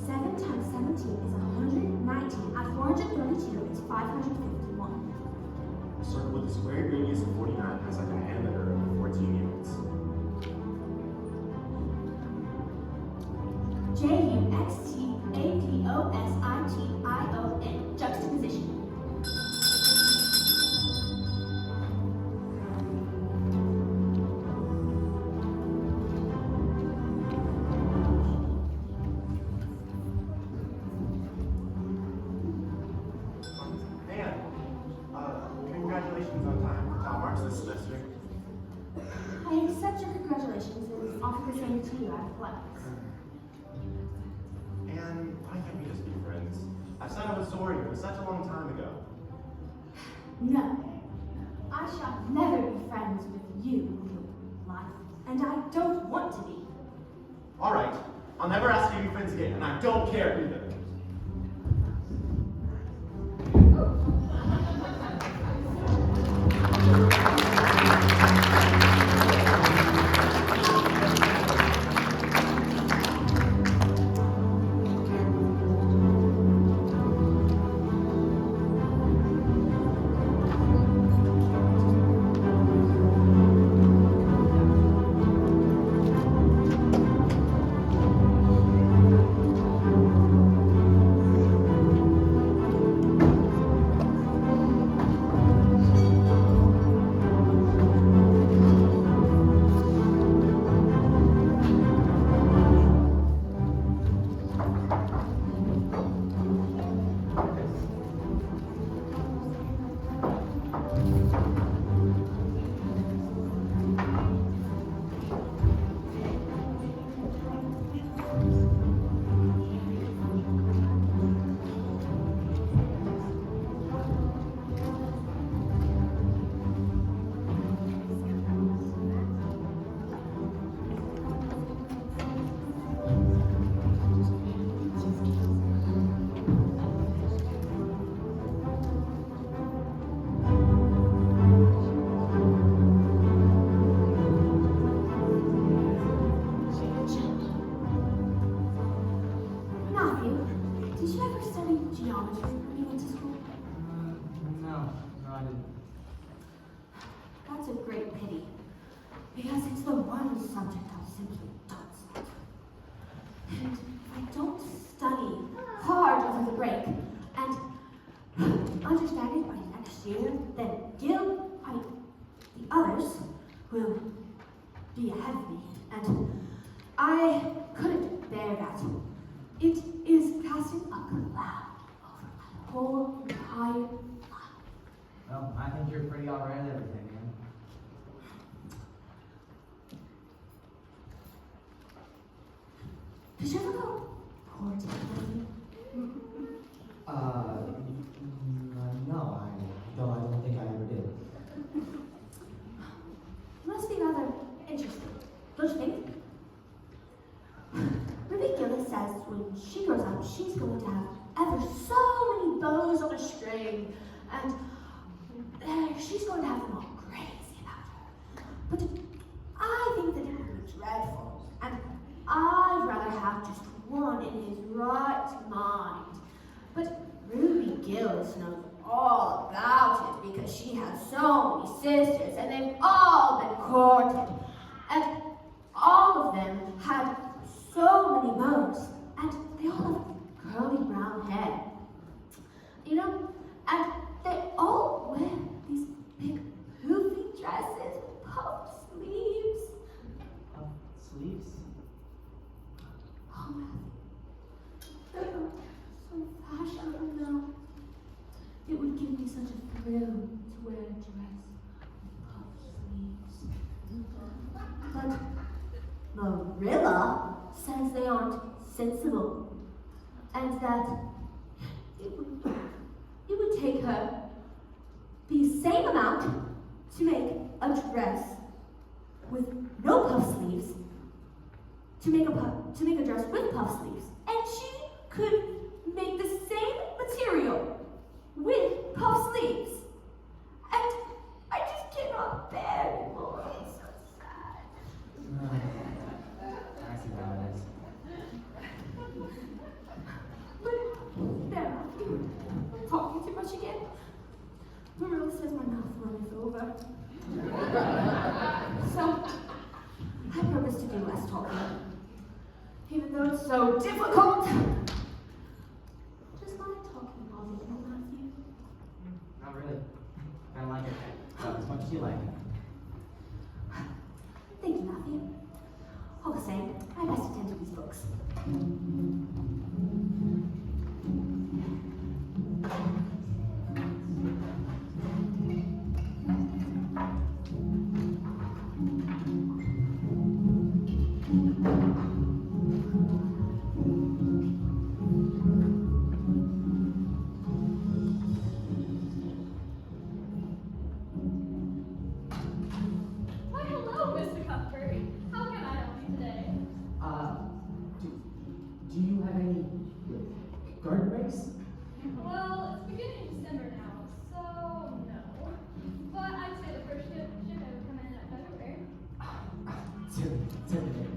7 times 17 is 119. At 432, it's 551. A circle with a square radius of 49 has a diameter of 14 units. Juxtaposition. Juxtaposition. Man, congratulations on top marks this semester. I accept your congratulations and offer the same to you at athletics. And why can't we just be friends? I've signed up with Soaring for such a long time ago. No, I shall never be friends with you, life, and I don't want to be. Alright, I'll never ask you to be friends again, and I don't care either. That's a great pity, because it's the one subject I simply don't study. And if I don't study hard over the break and understand it by next year, then the others will be ahead of me. And I couldn't bear that. It is casting a cloud over my whole entire life. Well, I think you're pretty alright at everything, man. Did you ever go courting? No, spring, and she's going to have them all crazy about her. But I think that it would be dreadful, and I'd rather have just one in his right mind. But Ruby Gillis knows all about it because she has so many sisters, and they've all been courted, and all of them had so many bows, and they all have curly brown hair. You know, and they all wear these big poofy dresses with puffed sleeves. Sleeves? Oh, they're so fashionable now. It would give me such a thrill to wear a dress with puffed sleeves. But Marilla says they aren't sensible, and that it would take her the same amount to make a dress with no puff sleeves to make a dress with puff sleeves, and she could make the same material with puff sleeves. And I just cannot bear it anymore. It's so sad. I see how it is. But there, I'm talking too much again. Marilla says my mouth run is over. So I promise to do less talking, even though it's so difficult. Does my talking bother you, Matthew? Not really. I don't like it. Not as much as you like it. Thank you, Matthew. All the same, I best attend to these books. Why, hello, Mr. Cuthbert. How can I help you today? Do you have any garden rakes? Well, it's beginning of December now, so no. But I'd say the first ship should have come in at February. Typically.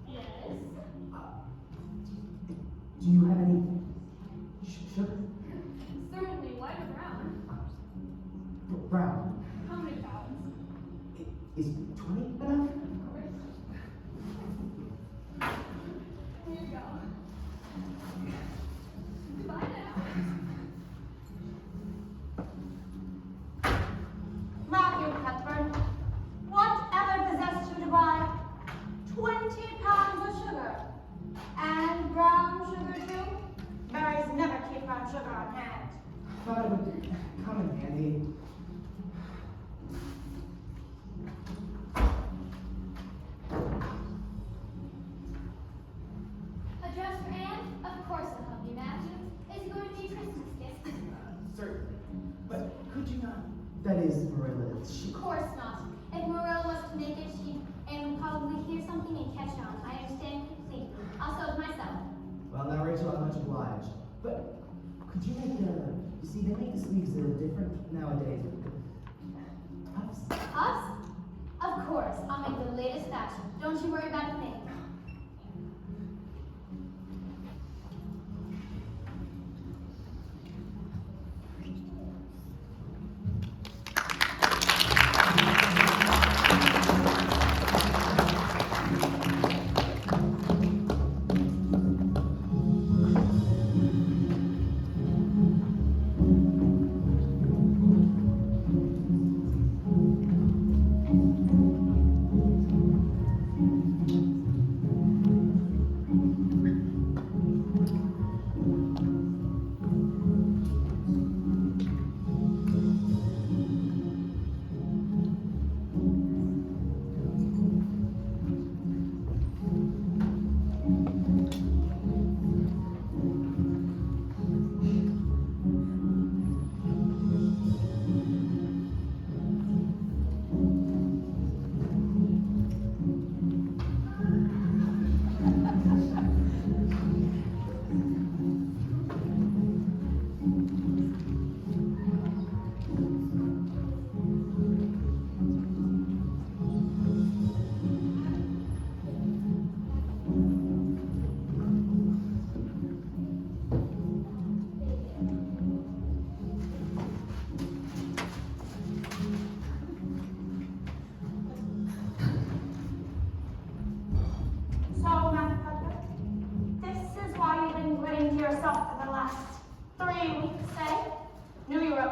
Yes. Do you have any sugar? Certainly, white or brown. Brown. How many pounds? Is 20 enough? Of course. Here you go. Goodbye now. Matthew Cuthbert, whatever possessed you to buy 20 pounds of sugar? And brown sugar too? Berries never keep brown sugar on hand. Thought it would come in handy. A dress for Anne? Of course I'll help you, Matthew. Is it going to be a Christmas gift? Certainly. But could you not? That is, Marilla, she... Of course not. If Marilla was to make it, Anne would probably hear something and catch on. I understand completely. I'll sew it myself. Well, now, Rachel, I'm much obliged. But could you make you see, they make the sleeves different nowadays. Puffs? Us? Of course. I'll make the latest fashion. Don't you worry about a thing.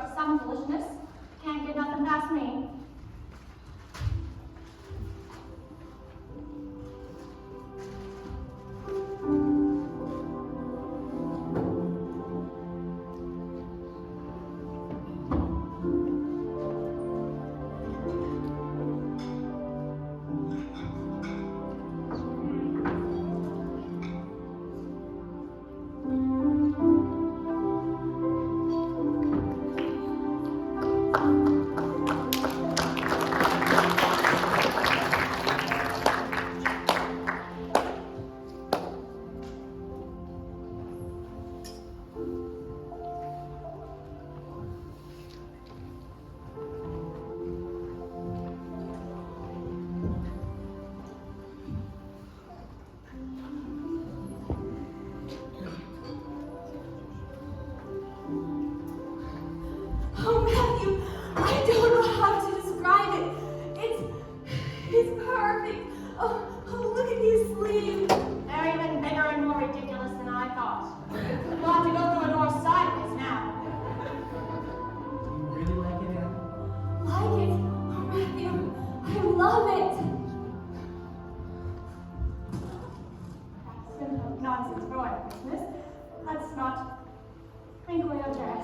up to some foolishness. Can't get nothing past me. Oh, Matthew, I don't know how to describe it. It's perfect. Oh, look at these sleeves. They're even bigger and more ridiculous than I thought. You'll have to go through a door sideways now. Do you really like it, Anne? Like it? Oh, Matthew, I love it. That's simple nonsense for one Christmas. Let's not wrinkle your dress.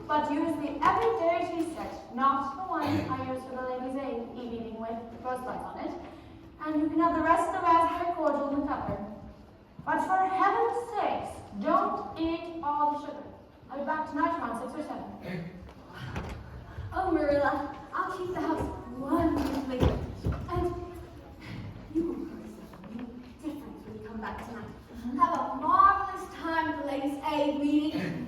But use the everyday tea set, not the one I use for the ladies' aid e-meeting with rosebuds on it. And you can have the rest of the raspberry cordial in the cupboard. But for heaven's sakes, don't eat all the sugar. I'll be back tonight around 6 or 7. Oh, Marilla, I'll keep the house wonderfully. And you will notice something different when you come back tonight. Have a marvelous time at the ladies' aid meeting.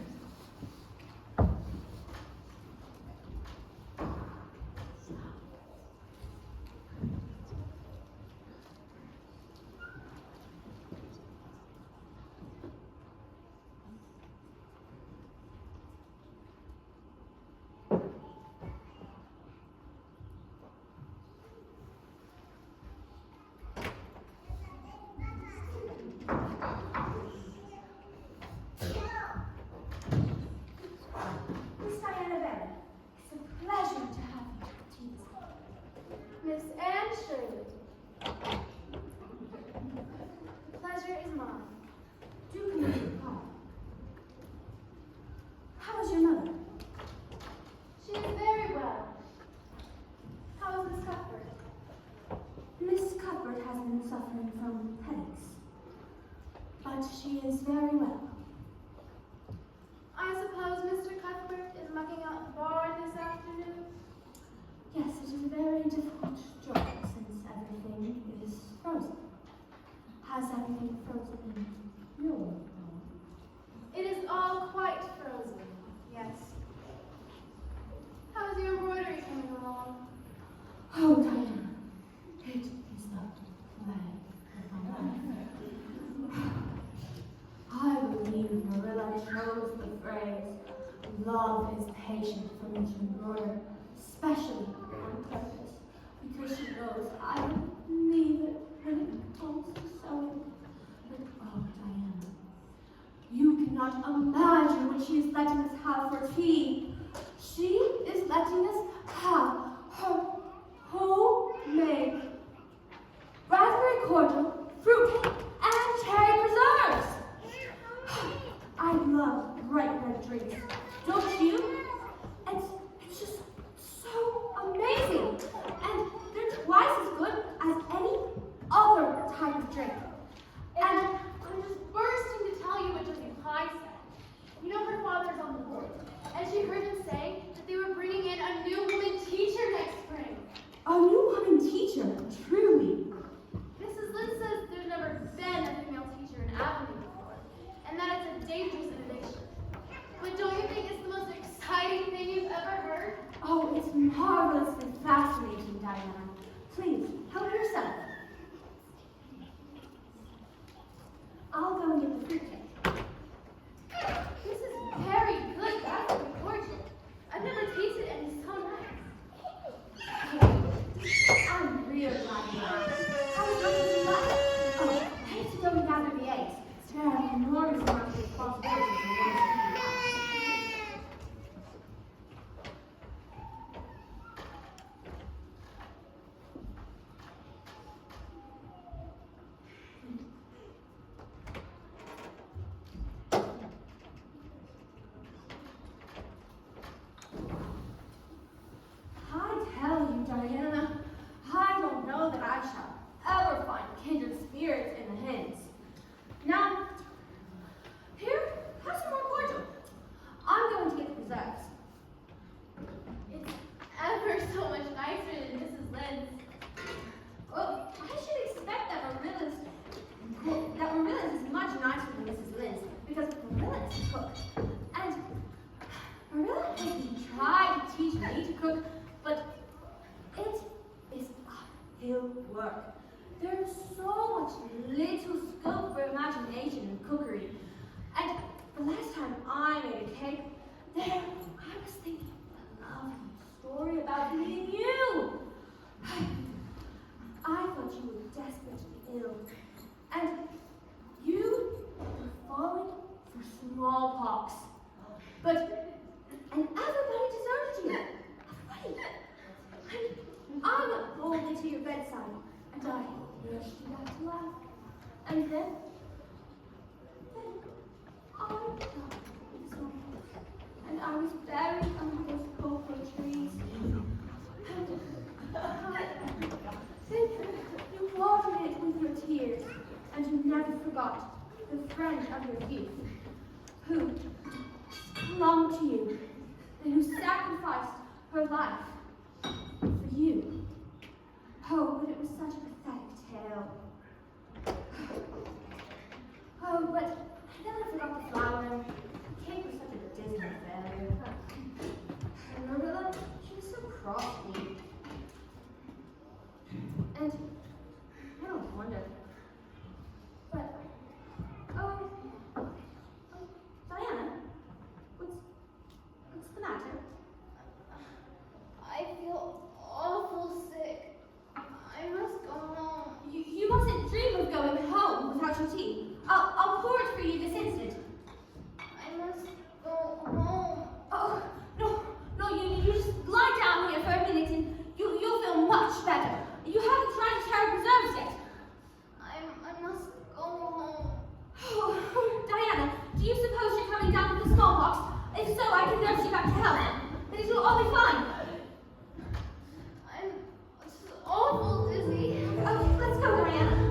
Miss Anne Shirley. The pleasure is mine. Do come into the parlor. How is your mother? She is very well. How is Miss Cuthbert? Miss Cuthbert has been suffering from headaches, but she is very well. I suppose Mr. Cuthbert is mucking out the barn this afternoon? Yes, it is a very difficult job since everything is frozen. Has everything frozen in your home? It is all quite frozen, yes. How is your embroidery coming along? Oh, Diana, it is the way of my life. I believe Marilla chose the phrase, love is patient for me to embroider, especially on purpose, because she knows I will leave it when it comes to sewing. But oh, Diana, you cannot imagine what she is letting us have for tea. She is letting Martinez have her homemade raspberry cordial, fruitcake, and cherry preserves. I love bright red drinks. Don't you? It's just so amazing. And they're twice as good as any other type of drink. And I'm just bursting to tell you what Josie Pye said. You know her father's on the board, and she heard him say that they were bringing in a new woman teacher next spring. A new woman teacher, truly. Mrs. Lynn says there's never been a female teacher in Avonlea before, and that it's a dangerous innovation. But don't you think it's the most exciting thing you've ever heard? Oh, it's marvelously fascinating, Diana. Please, help yourself. I'll go and get the fruitcake. This is very good raspberry cordial. I've never tasted any so nice. I'm real glad you are. How was going to do that? Oh, I have to go and gather the eggs. There are enormous amounts of responsibilities in the woman's house. I tell you, Diana, I don't know that I shall ever find kindred spirits in the hens. Now, here, have some more cordial. I'm going to get the preserves. It's ever so much nicer than Mrs. Lynn's. Well, I should expect that Marilla's is much nicer than Mrs. Lynn's because Marilla is a cook. And Marilla has been trying to teach me to cook, but it is uphill work. There's so much little scope for imagination in cookery. And the last time I made a cake, I was thinking of a lovely story about me and you. I thought you were desperately ill, and you were falling for smallpox. And everybody deserted you. Everybody. And I went boldly to your bedside, and I nursed you back to life. And then I died with smallpox, and I was buried under those cocoa trees. Then you watered it with your tears, and you never forgot the friend of your youth, who clung to you, and who sacrificed her life for you. Oh, but it was such a pathetic tale. Oh, but I never forgot the flower. The cake was such a dismal failure. And Marilla, she was so cross with me. And I don't wonder. But, Diana, what's the matter? I feel awful sick. I must go home. You mustn't dream of going home without your tea. I'll pour it for you this instant. I must go home. Oh, no, you just lie down here for a minute and you'll feel much better. You haven't tried to carry preserves yet. I must go home. Oh, Diana, do you suppose you're coming down with the smallpox? If so, I can nurse you back to health. And it'll all be fine. I'm awful dizzy. Okay, let's go, Diana.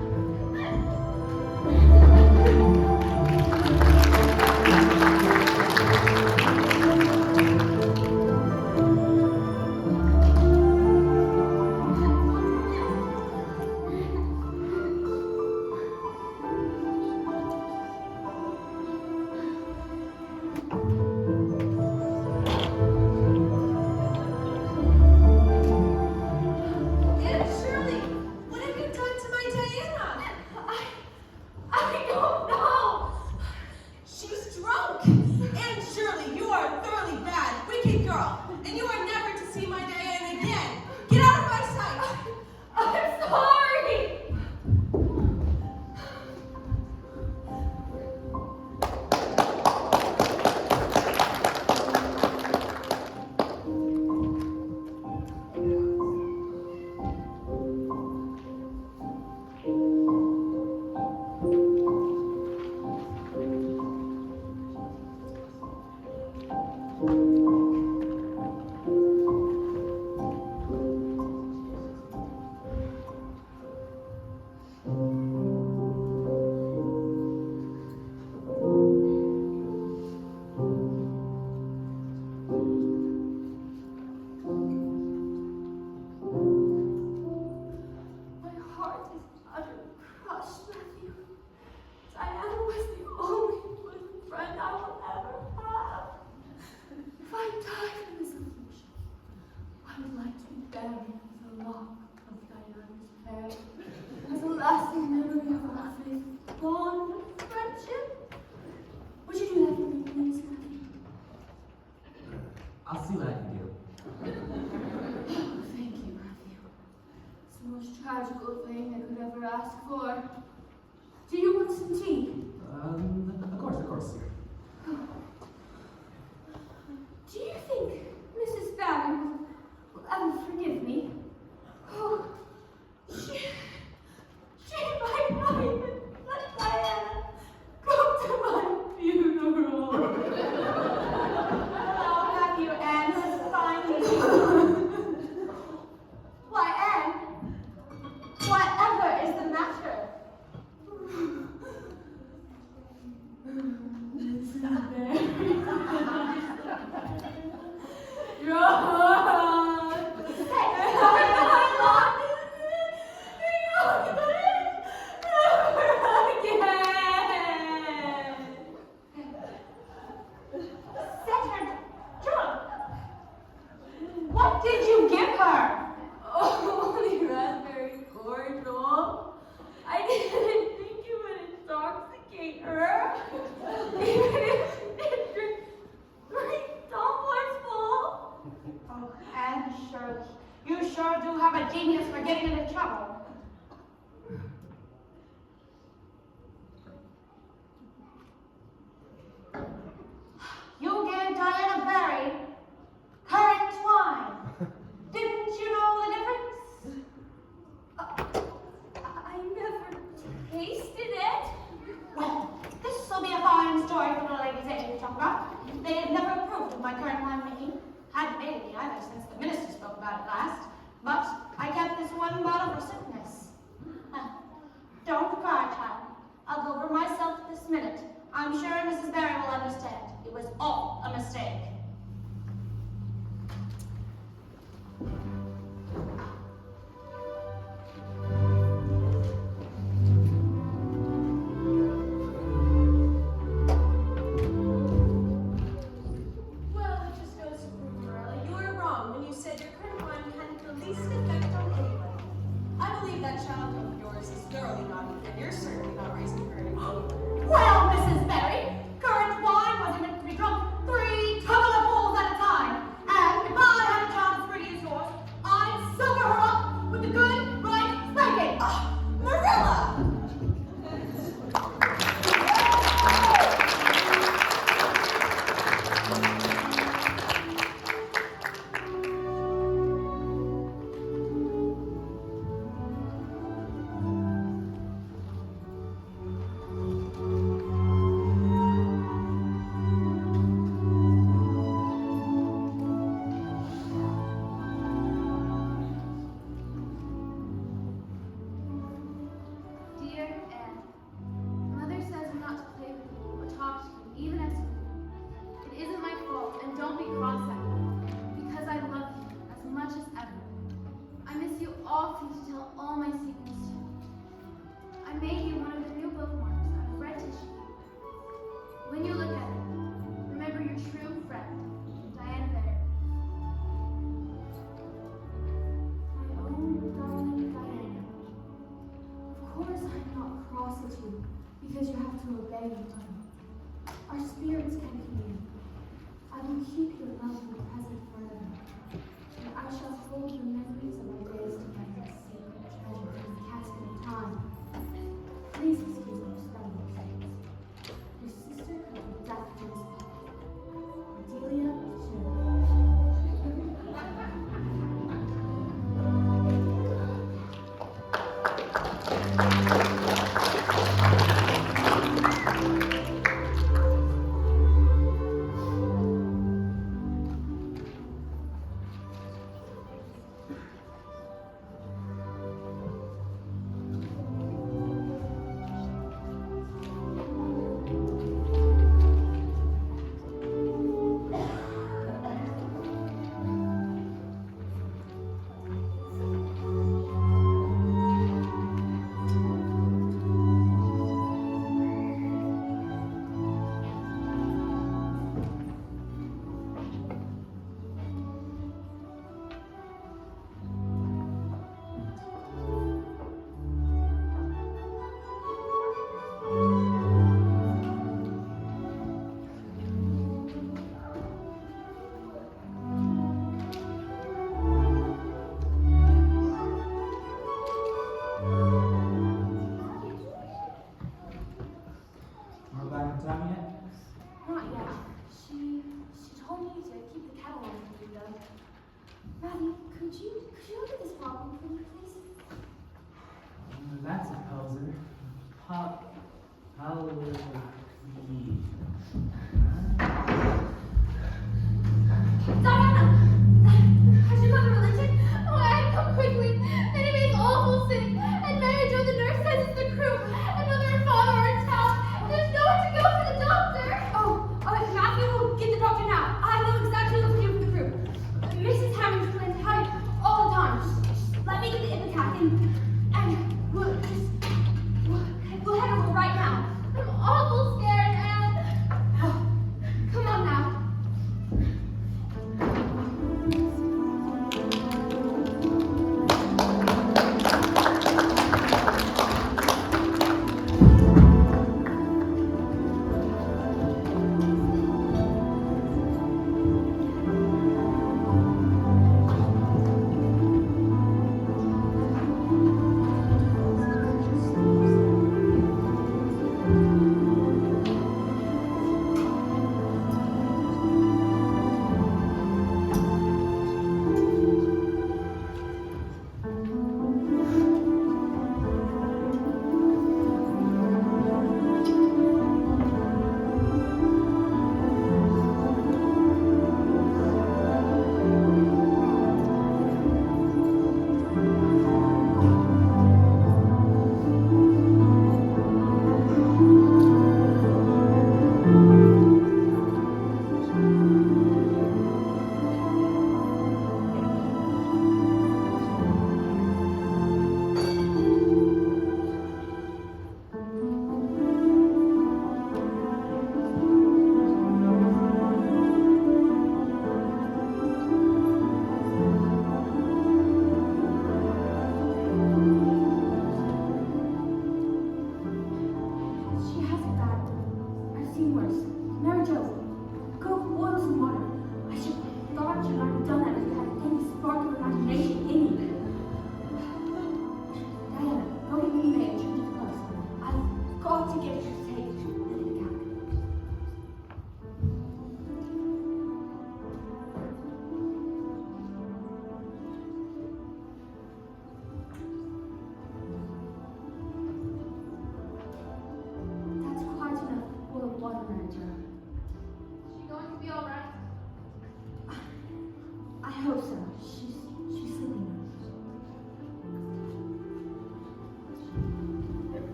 I'll see what I can do. Thank you, Matthew. It's the most tragical thing I could ever ask for. Do you want some tea? Of course. Do you think Mrs. Barry will ever forgive me? Oh, she might not even let Diana go to my funeral. Hello, Matthew, Anne. It's fine meeting you. Why, Anne? Whatever is the matter? What did you give her? Only raspberry cordial. I didn't think it would intoxicate her. Even if she did drink 3 tomboys full. Oh, Anne Shirley, you sure do have a genius for getting into trouble. You gave Diana Barry currant wine. Didn't you know the difference? I never tasted it. Well, this will be a fine story for the ladies' aid to talk about. They have never approved of my currant wine making. Hadn't made any either since the minister spoke about it last. But I kept this one bottle for sickness. Don't cry, child. I'll go over myself this minute. I'm sure Mrs. Barry will understand. It was all a mistake. Well, it just goes to prove, Marilla, you were wrong when you said your current wine hadn't the least effect on anybody. I believe that child of yours is thoroughly naughty, and you're certainly not raising her in any Well, Mrs. Barry, currant wine wasn't meant to be drunk 3 tumblerfuls at a time. And if I had a child as pretty as yours, I'd sober her up with a good, right spanking. Marilla! Dear Anne, Mother says I'm not to play with you or talk to you, even at school. It isn't my fault, and don't be cross at me, because I love you as much as ever. I miss you awfully to tell all my secrets to. I made you one of the new bookmarks out of red tissue. When you look at it, remember your true friend, Diana Barry. My own darling Diana. Of course I'm not cross at you, because you have to obey me, Mother. Our spirits can commune. I will keep your lovely present forever, and I shall hold the memories of our days together as sacred treasure in the casket of time. Please excuse our spelling mistakes. Your sister has a daffodils pocket. Cordelia Shirley. Matthew, could you look at this problem for me, please? That's a poser. Hallelujah. Diana! Has your mother religion? Oh, I come quickly. And it means awful sin. And Mary Jo, the nurse, says it's the croup. And mother and father are in town. There's nowhere to go for the doctor. Oh, Matthew will get the doctor now. I know exactly what to do for the group. Mrs. Hammond's going to tell you all the time. Just let me get the ipecac and we'll head over right now. I'm awful scared, Anne. Oh, come on now.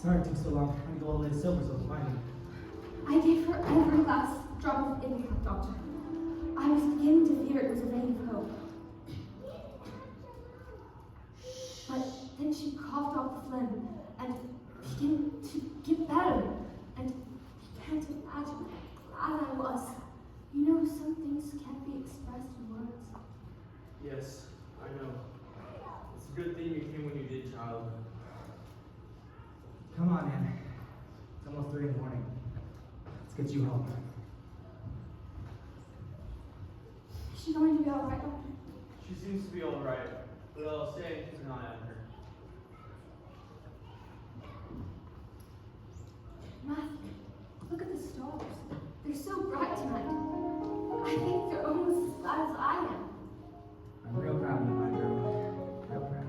Sorry it took so long. I had to go all the way to Silver so to find you. I gave her every last drop of ipecac, Doctor. I was beginning to fear it was a vein of hope. But then she coughed off the phlegm and began to get better. And you can't imagine how glad I was. You know, some things can't be expressed in words. Yes, I know. It's a good thing you came when you did, child. Come on, Anne. It's almost 3 in the morning. Let's get you home. Is she going to be all right, Doctor? She seems to be all right, but I'll stay and keep an eye on her. Matthew, look at the stars. They're so bright tonight. I think they're almost as bright as I am. I'm real proud of you, my girl. Real proud.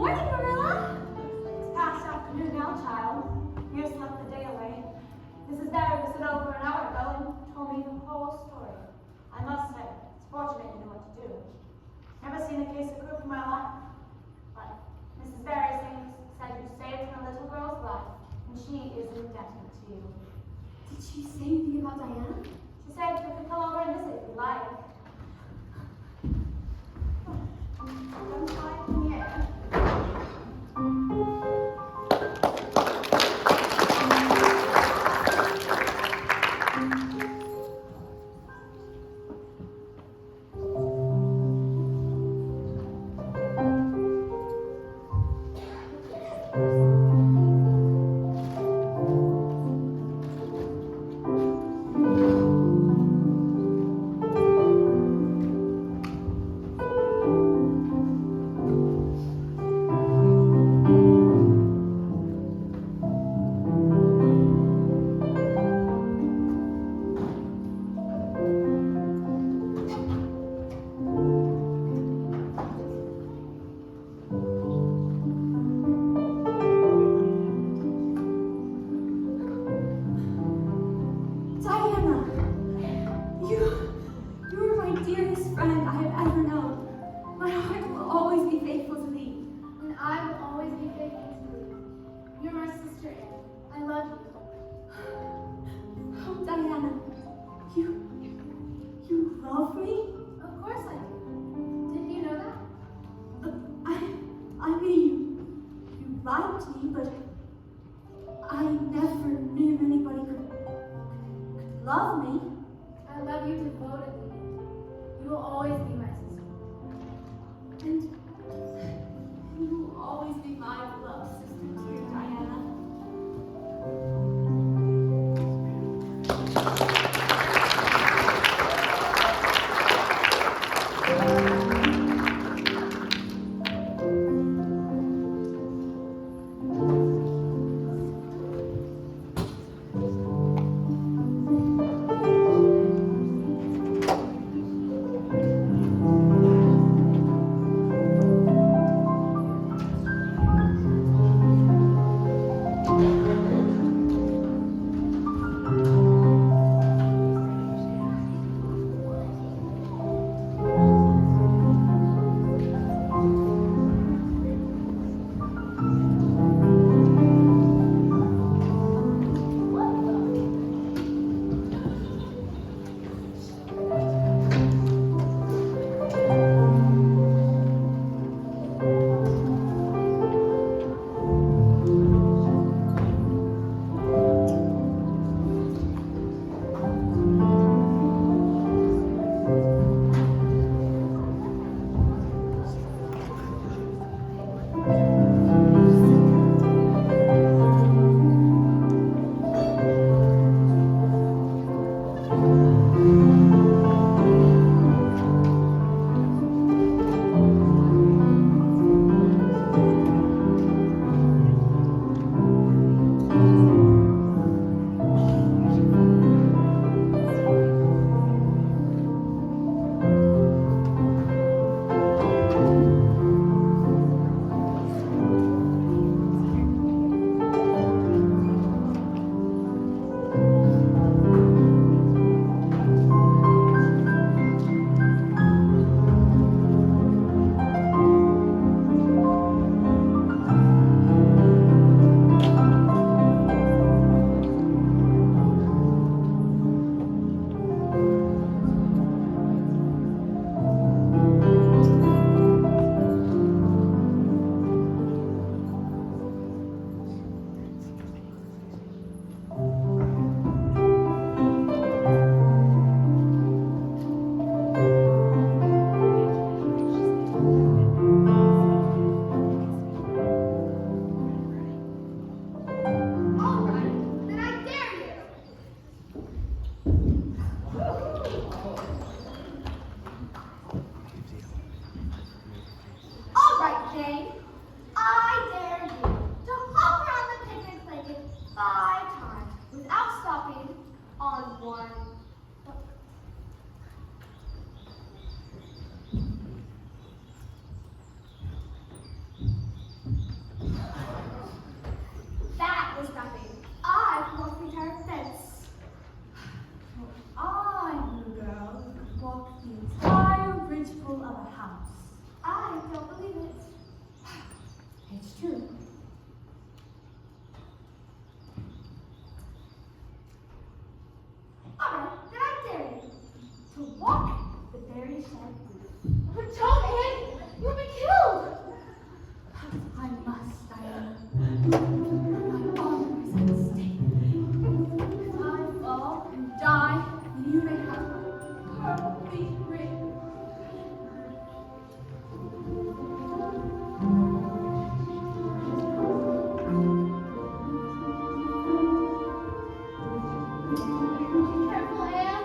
morning, Marilla. It's past afternoon now, child. You slept the day away. Mrs. Barry was over an hour ago and told me the whole story. I must say, it's fortunate you knew what to do. Never seen a case of croup in my life. But Mrs. Barry said you saved her little girl's life, and she is indebted to you. Did she say anything about Diana? She said you could come over and visit if you like. Don't hide in the air. house. I don't believe it. It's true. Alright, then I dare you to walk the berry shed roof. Don't, Anne! You'll be killed! I must, Diana. My honor is at stake. If I fall and die, then you may have my pearl bead ring. Be careful, Anne.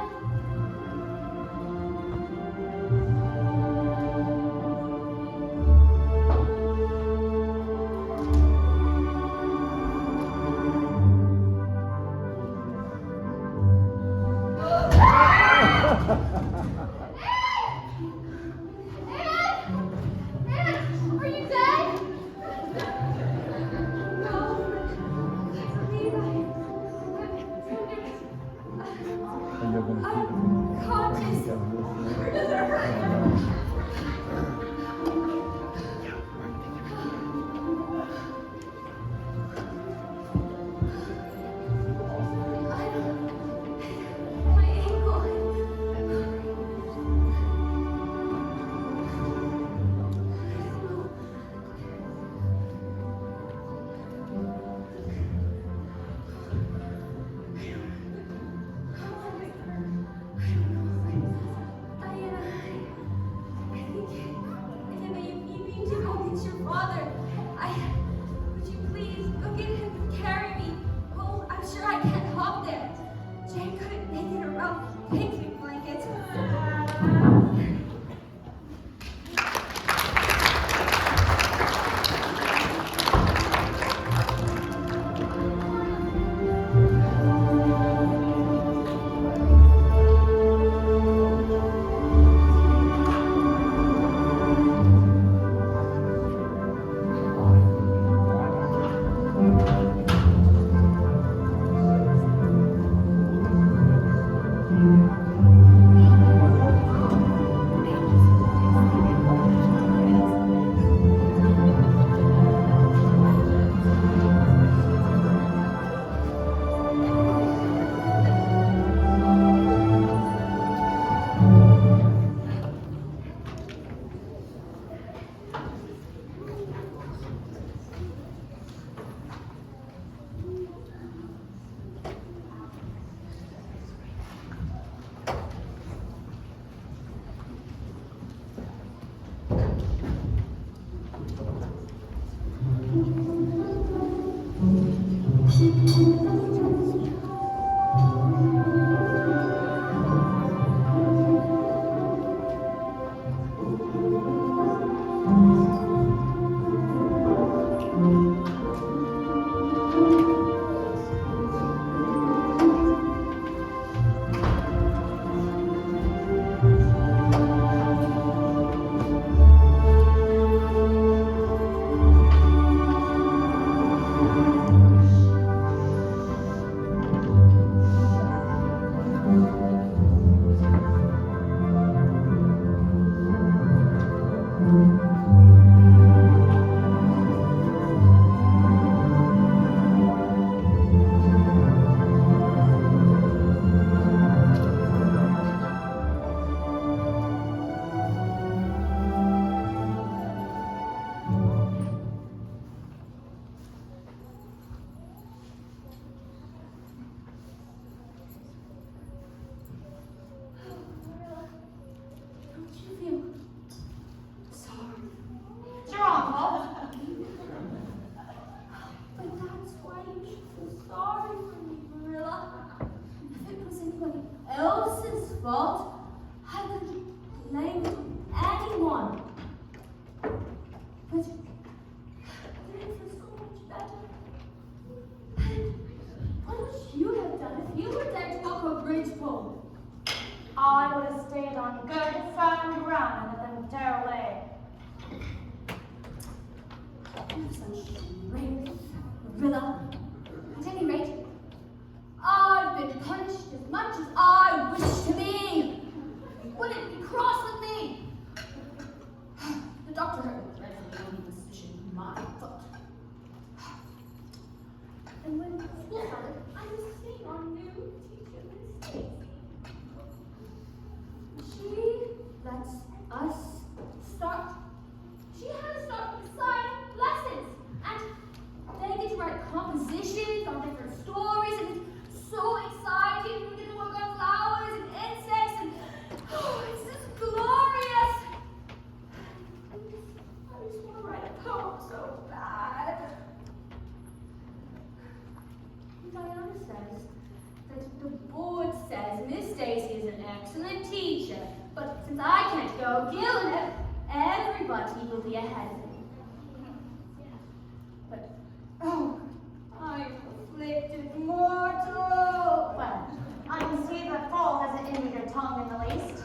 not for her dreadfully uneven position in my foot. And when school started, I was seeing our new teacher, Miss Stacy. She lets us start. She had us start side lessons, and they get to write compositions on different stories, and it's so exciting. We get to work on flowers and insects, and oh, it's just glorious. I just want to write a poem so bad. Diana says that the board says Miss Stacy is an excellent teacher, but since I can't go, Gil and everybody will be ahead of me. But, oh, I'm afflicted mortal. Well, I can see that fall hasn't injured your tongue in the least.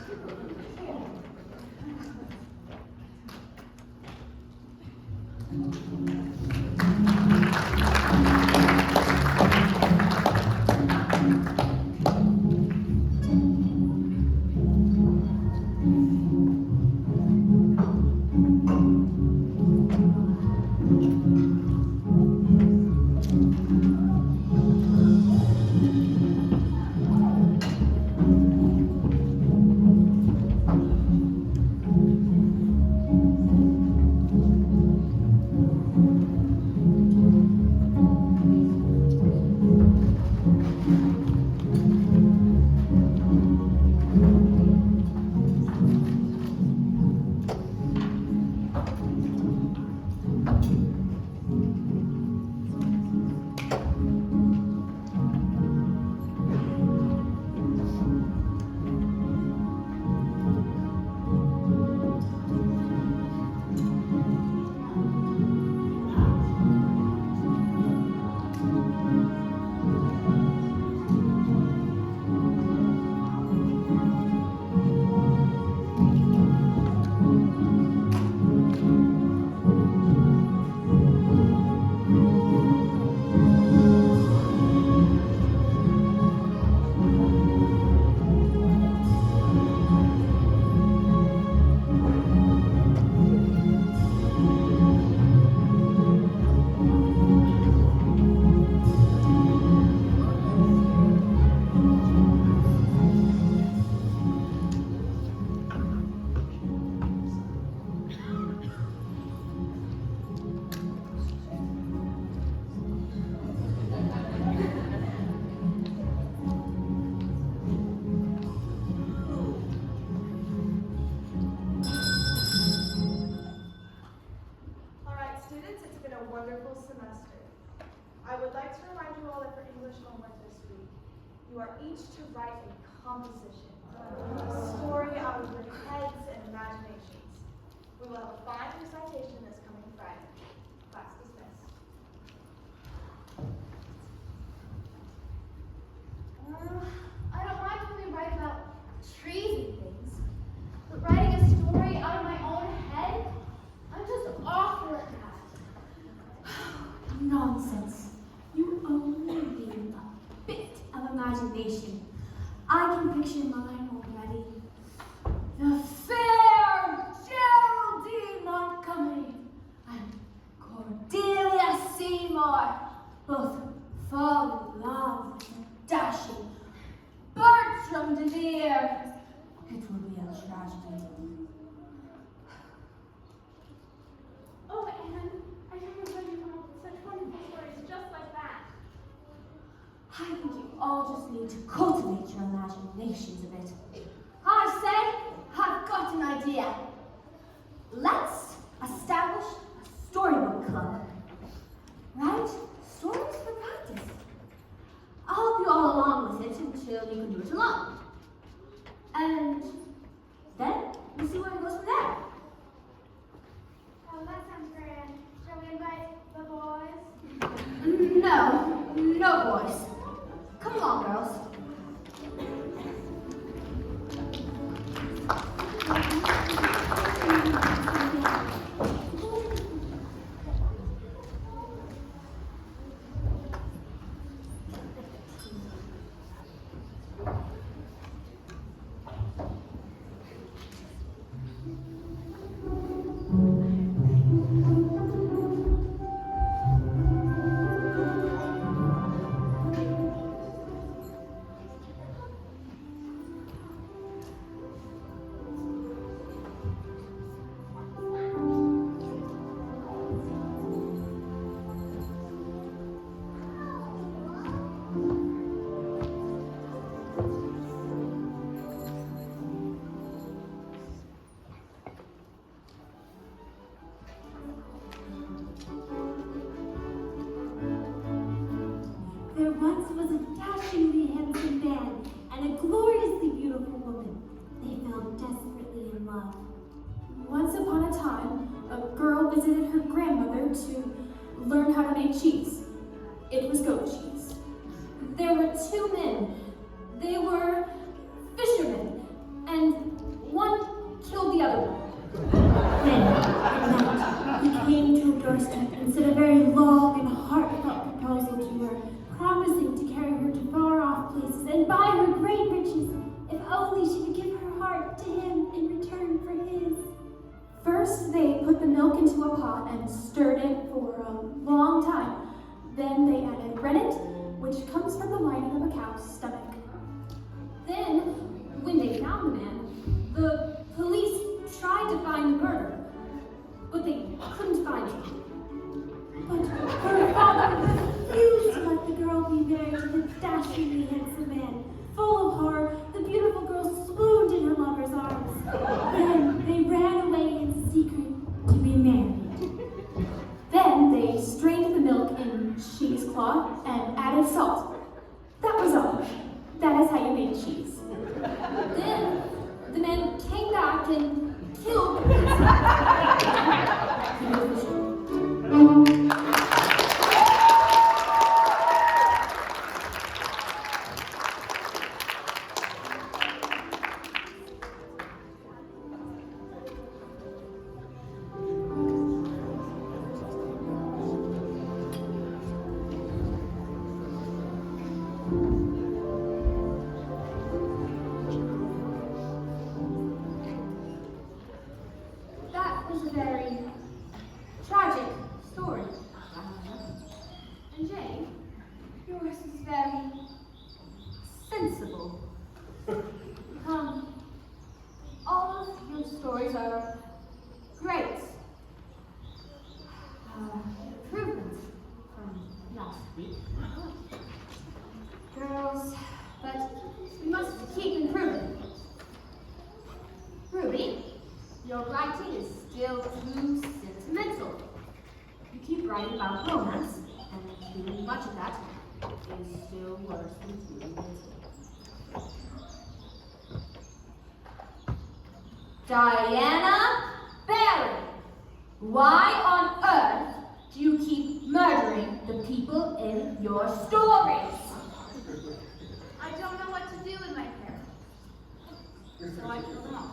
wonderful semester. I would like to remind you all that for English homework this week, you are each to write a composition, a story out of your heads and imaginations. We will have a fine recitation this coming Friday. Class dismissed. I don't mind when we write about trees and things, but writing a story out of my own head, I'm just awful at that. Nonsense. You only need a bit of imagination. I can picture mine already. The fair Geraldine Montgomery and Cordelia Seymour both fall in love with the dashing Bertram de Vere. It will be a tragedy. Oh, Anne, I never read you come up with such wonderful stories just like that. I think you all just need to cultivate your imaginations a bit. I say, I've got an idea. Let's establish a storybook club. Right? Stories for practice. I'll help you all along with it until you can do it alone. And then we'll see where it goes from there. Oh, that sounds grand. Shall we invite the boys? No boys. Come along, girls. once was a dashingly handsome man and a gloriously beautiful woman. They fell desperately in love. Once upon a time, a girl visited her grandmother to learn how to make cheese. It was goat cheese. There were two men. They were fishermen, and one killed the other one. Then, at night, he came to her doorstep and said a very long and heartfelt proposal to her, promising to carry her to far-off places and buy her great riches if only she would give her heart to him in return for his. First, they put the milk into a pot and stirred it for a long time. Then they added rennet, which comes from the lining of a cow's stomach. Then, when they found the man, the police tried to find the murderer, but they couldn't find him. But her father refused to let the girl be married to the dashingly handsome man. Full of horror, the beautiful girl swooned in her lover's arms. Then they ran away in secret to be married. Then they strained the milk in cheesecloth and added salt. That was all. That is how you make cheese. Then the man came back and killed That was a very tragic story. And Jane, yours is very sensible. All of your stories are great. Improvements from last week. Girls, but we must keep improving. Ruby, your writing is still too sentimental. You keep writing about romance, and too much of that is still worse than too little. Diana Barry, why on earth do you keep murdering the people in your stories? I don't know what to do with my parents, so I kill them all.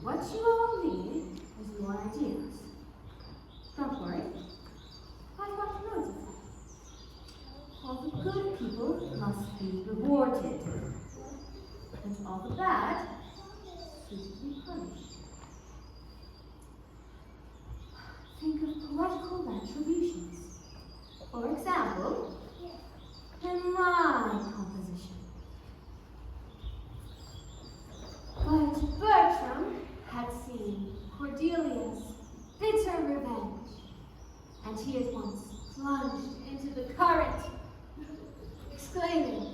What you all need is more ideas. Don't worry, I've got loads of them. All the good people must be rewarded, and all the bad suitably punished. Think of poetical retributions. For example, in my composition. But Bertram had seen Cordelia's bitter revenge, and he at once plunged into the current, exclaiming,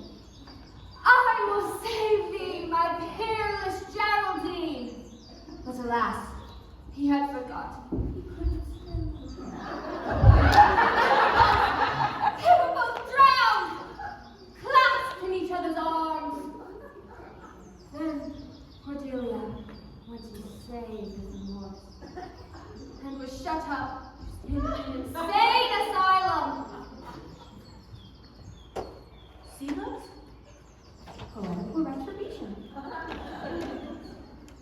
"I will save thee, my peerless Geraldine!" But alas, he had forgotten. He couldn't swim. They were both drowned, clasped in each other's arms. Then Cordelia went insane with remorse and was shut up in an insane asylum. See those? Poetical retribution.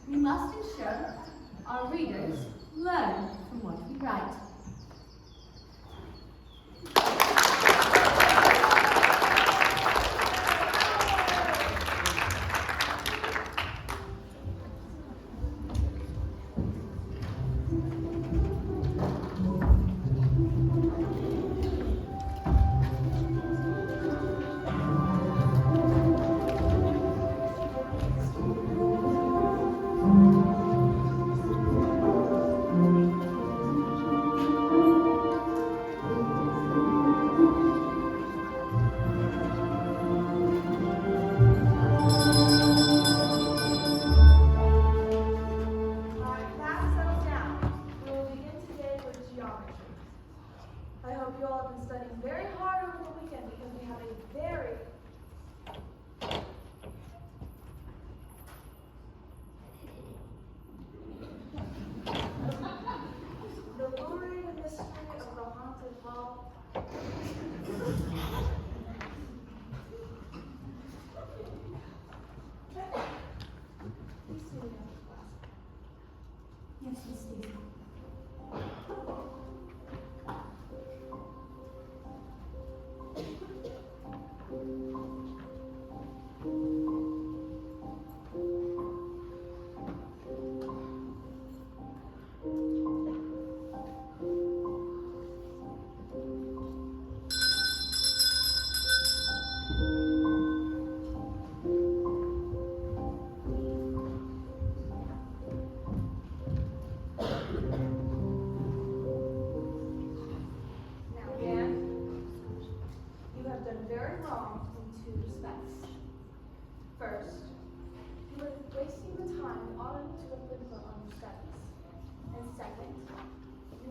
We must ensure our readers learn from what we write.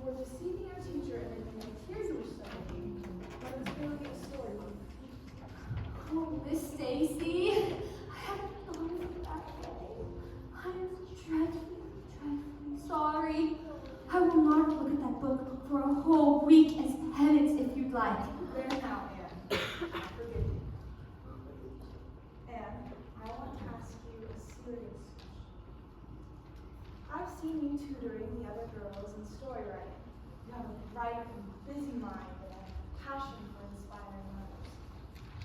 were deceiving your teacher and making her hear you were studying, but it's really a story. Oh, Miss Stacy, I haven't thought of it that way. I am dreadfully sorry. I will not look at that book for a whole week as penance if you'd like. There now, Anne. Forgive me. Anne, I want to ask you a serious question. I've seen you tutoring the other girls in story writing. You have a bright and busy mind and a passion for inspiring others.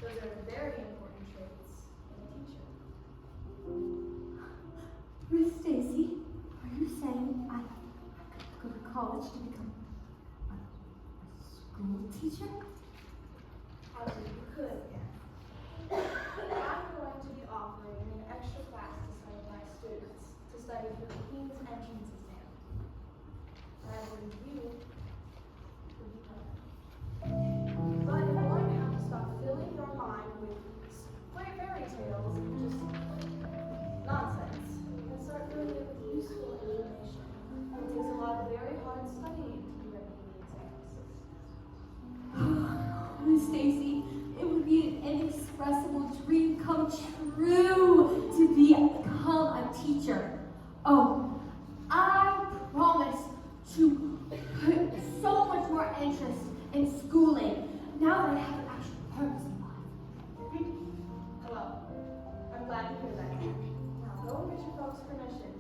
Those are very important traits in a teacher. Miss Stacy, are you saying I could go to college to become a school teacher? I believe you could, Anne. I'm going to be offering an extra class to some of my students to study for the Queen's Entrance Exam. And I believe you would be perfect. But if you're going to have to stop filling your mind with fairy tales and just nonsense, and start filling it with useful information. It takes a lot of very hard studying to be ready for the exams. Miss Stacy, it would be an inexpressible dream come true to become a teacher. Oh, I promise to put so much more interest in schooling now that I have an actual purpose in life. Well, I'm glad to hear that. Now go and get your folks' permission.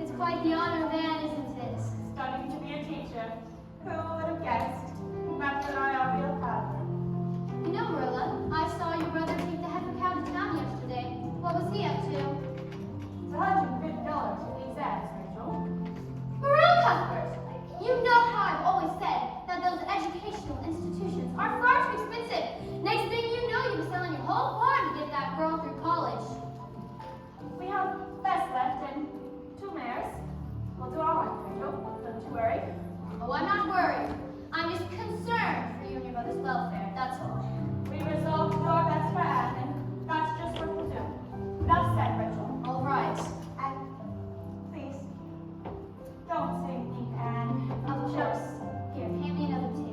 It's quite the honor of Anne, isn't it? Studying to be a teacher. Who would have guessed? Matt and I are real proud. You know, Marilla, I saw your brother take the heifer cow to town yesterday. What was he up to? It's $150 for the exams, Rachel. Marilla Cuthbert, you know how I've always said that those educational institutions are far too expensive. Next thing you know, you'll be selling your whole farm to get that girl through college. We have Bess left and 2 mares. We'll do all right, Rachel. Don't you worry. Oh, I'm not worried. I'm just concerned for you and your brother's welfare, that's all. We resolve to do our best for Anne, and that's just what we'll do. Enough said, Rachel. All right. And please, don't say anything, Anne. Of course. Here, hand me another too.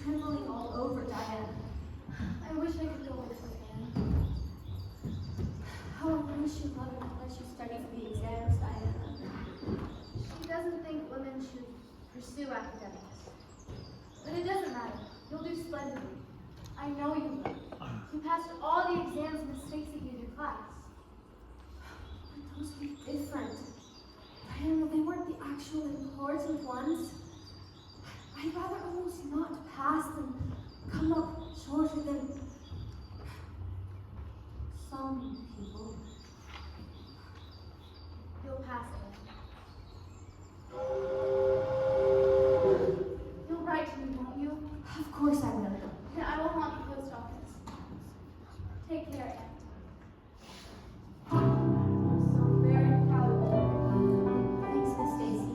trembling all over, Diana. I wish I could go with her, Anne. How I wish your mother would let you study for the exams, Diana. everyone should pursue academics. But it doesn't matter. You'll do splendidly. I know you will. You passed all the exams Miss Stacy gave your class. But those were different. Diana, they weren't the actual important ones. I'd rather almost not pass than come up shorter than some people. You'll pass it. You'll write to me, won't you? Of course I will. Then I will haunt the post office. Take care, Aunt. I'm so very proud of you. Thanks, Miss Stacy.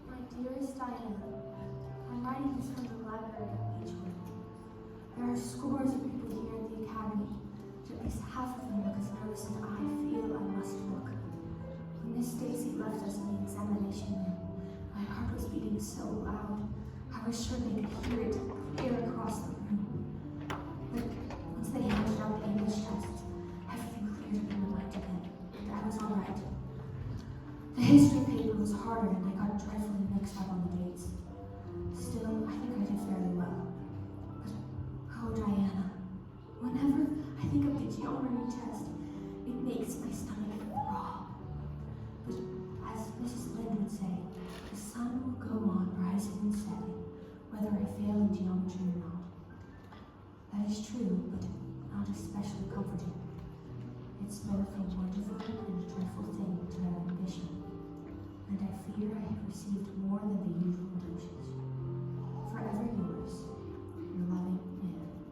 My dearest Diana, I'm writing this from the library at Beechwood. There are scores of people here at the academy, but at least half of them look as nervous as I feel I must look. When Miss Stacy left us in the examination room, my heart was beating so loud, I was sure they could hear it clear across the room. But once they handed out the English test, everything cleared in my mind again, and I was all right. The history paper was harder and I got dreadfully mixed up on the dates. Still, I think I did fairly well. But, oh Diana, whenever I think of the geometry test, it makes my stomach raw. But as Mrs. Lynde would say, the sun will go on rising and setting, whether I fail in geometry or not. That is true, but not especially comforting. It's both a wonderful and a dreadful thing to have ambition, and I fear I have received more than the usual doses. Forever yours, your loving Anne.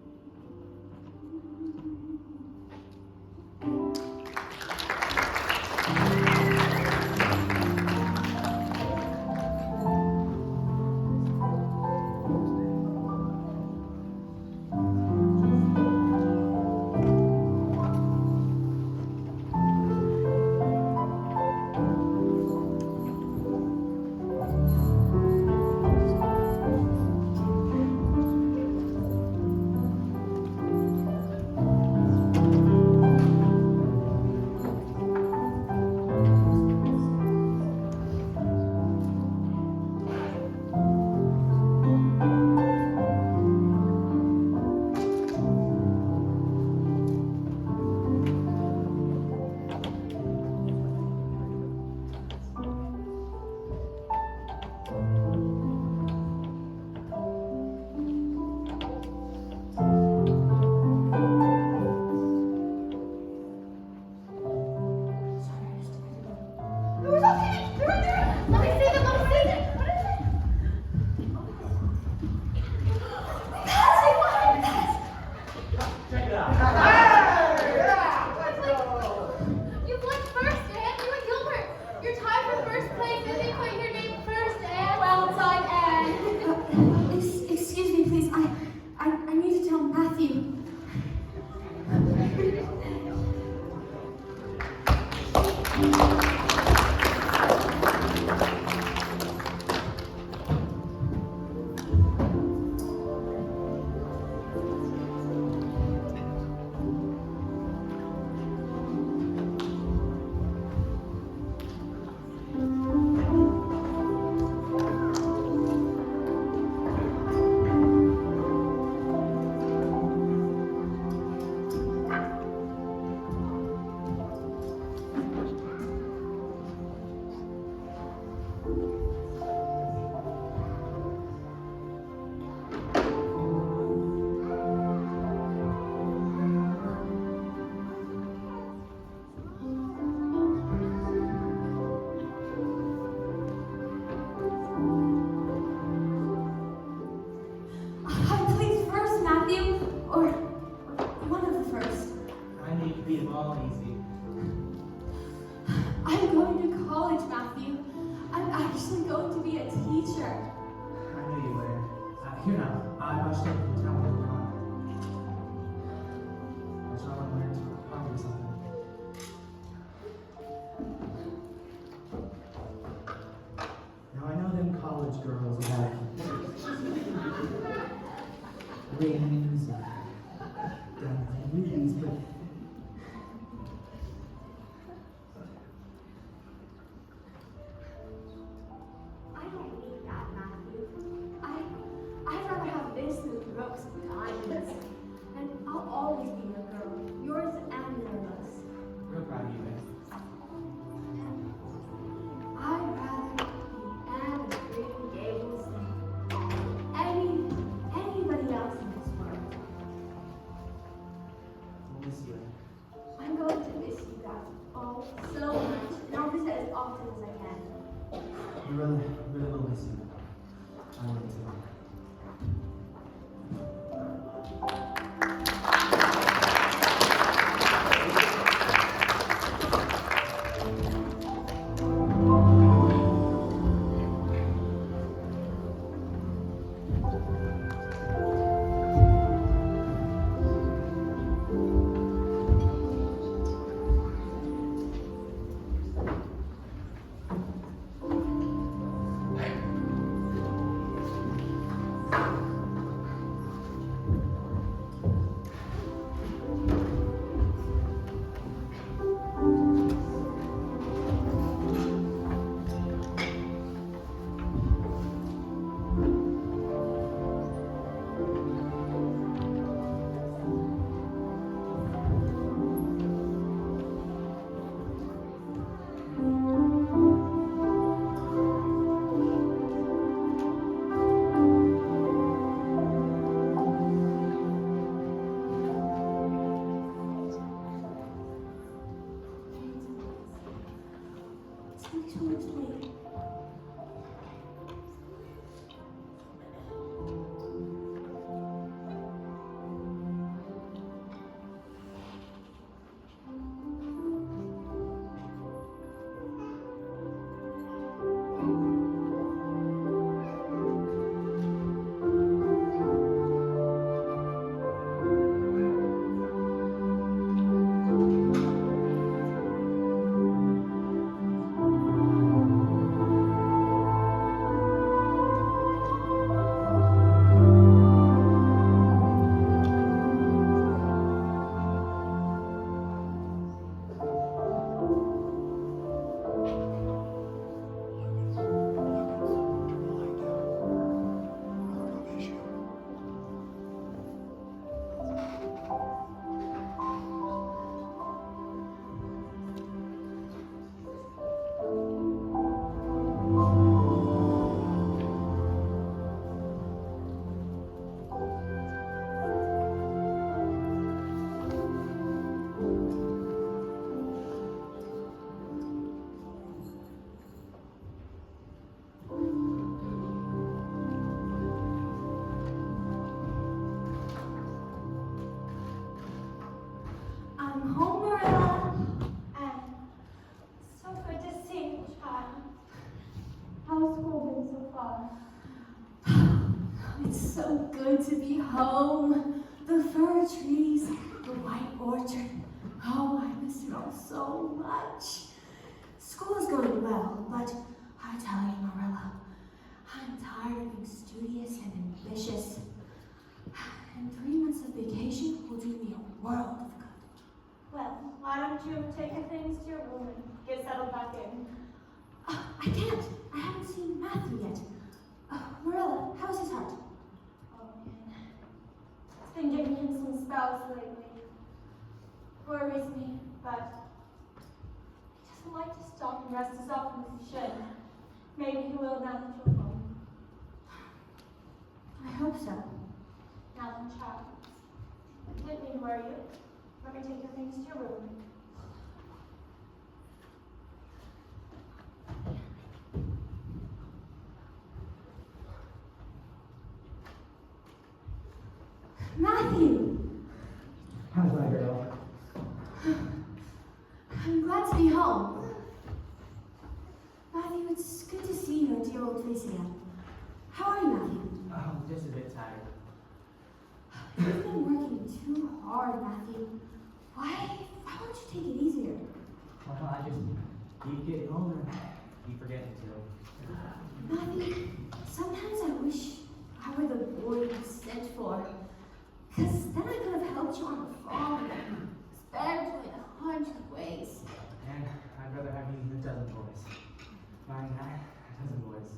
I know you were. Here now, I watched up from town with your I saw him learn to argue something. Now I know them college girls have rings and movies, but I don't need that, Matthew. I'd rather have this than ropes and diamonds. And I'll always be your girl, yours and Marilla's. real proud of you, man. I'd rather be Anne and Green Gables than anybody else in this world. We'll miss you. I'm going to miss you guys all so much, and I'll visit as often as I can. We really will miss you. I will too. I'm home, Marilla. And so good to see you, child. How's school been so far? It's so good to be home. The fir trees, the white orchard. Oh, I miss it all so much. School is going well, but I tell you, Marilla, I'm tired of being studious and ambitious. And 3 months of vacation will do me a world of good. Well, why don't you take your things to your room and get settled back in? I can't. I haven't seen Matthew yet. Marilla, how's his heart? Oh man, it's been giving him some spells lately. Worries me, but he doesn't like to stop and rest as often as he should. Maybe he will now that you're home. I hope so. Now then, child, I didn't mean to worry you. Let me take your things to your room. Matthew! How's my girl? I'm glad to be home. Matthew, it's good to see your dear old face again. How are you, Matthew? I'm just a bit tired. You've been working too hard, Matthew. Why don't you take it easier? Well, I just keep getting older and keep forgetting to. Matthew, sometimes I wish I were the boy you sent for. Because then I could have helped you on the farm. It's better to in 100 ways. And I'd rather have you than a dozen boys. Fine, a dozen boys.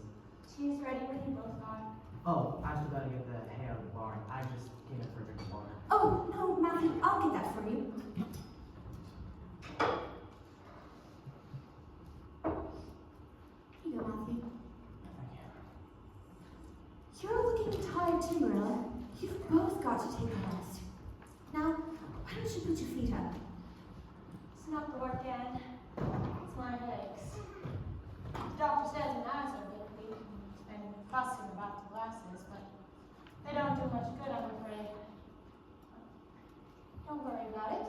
She's ready when you both are. Oh, I still gotta get the hay out of the barn. I just came in for a drink of water. Oh, no, Matthew, I'll get that for you. Here you go, Matthew. Thank you. You're looking tired too, Marilla. You've both got to take a rest. Now, why don't you put your feet up? It's not the work, Anne. It's my legs. The doctor says an eyes are a bit weak and fussing about the glasses, but they don't do much good, I'm afraid. Don't worry about it.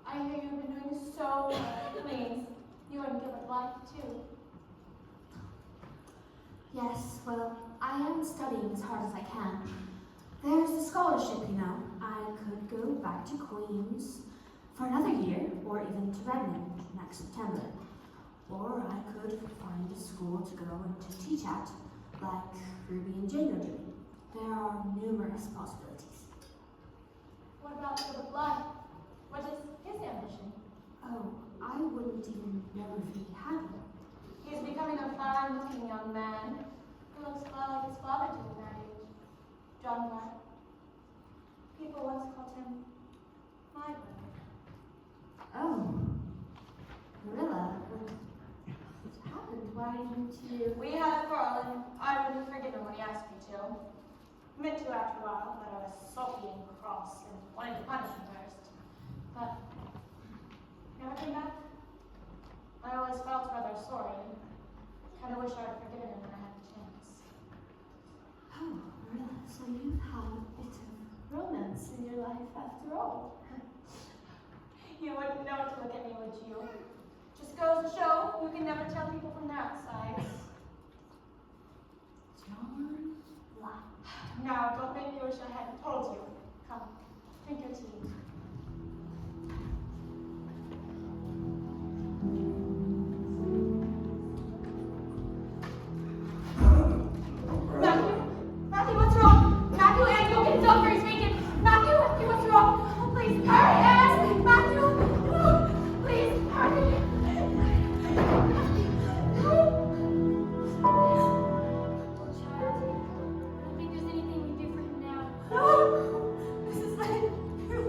I hear you've been doing so well. Please, you and Gilbert like too. Yes, well, I am studying as hard as I can. There's a scholarship, you know. I could go back to Queen's for another year, or even to Redmond next September. Or I could find a school to go and to teach at, like Ruby and Jane are doing. There are numerous possibilities. What about Gilbert Blythe? What is his ambition? Oh, I wouldn't even know if he had one. He's becoming a fine-looking young man who looks a lot like his father did at that age. John Blythe. People once called him my brother. Oh, Marilla, what happened? Why didn't you? We had a quarrel, and I wouldn't forgive him when he asked me to. Meant to after a while, but I was sulky and cross and wanted to punish him first. But never came back. I always felt rather sorry and kind of wish I had forgiven him when I had the chance. Oh, Marilla, so you've had a bit of romance in your life after all. You wouldn't know to look at me, would you? Just goes to show you can never tell people from their outsides. John Blythe. Now, don't make me wish I hadn't told you. Come, drink your tea. Matthew, what's wrong? Matthew, Anne, go get the doctor. He's fainted. Matthew, what's wrong? Oh, please, hurry, Anne. Matthew, no, please, hurry. Oh, child, I don't think there's anything we can do for him now. No! Mrs. Lane, you're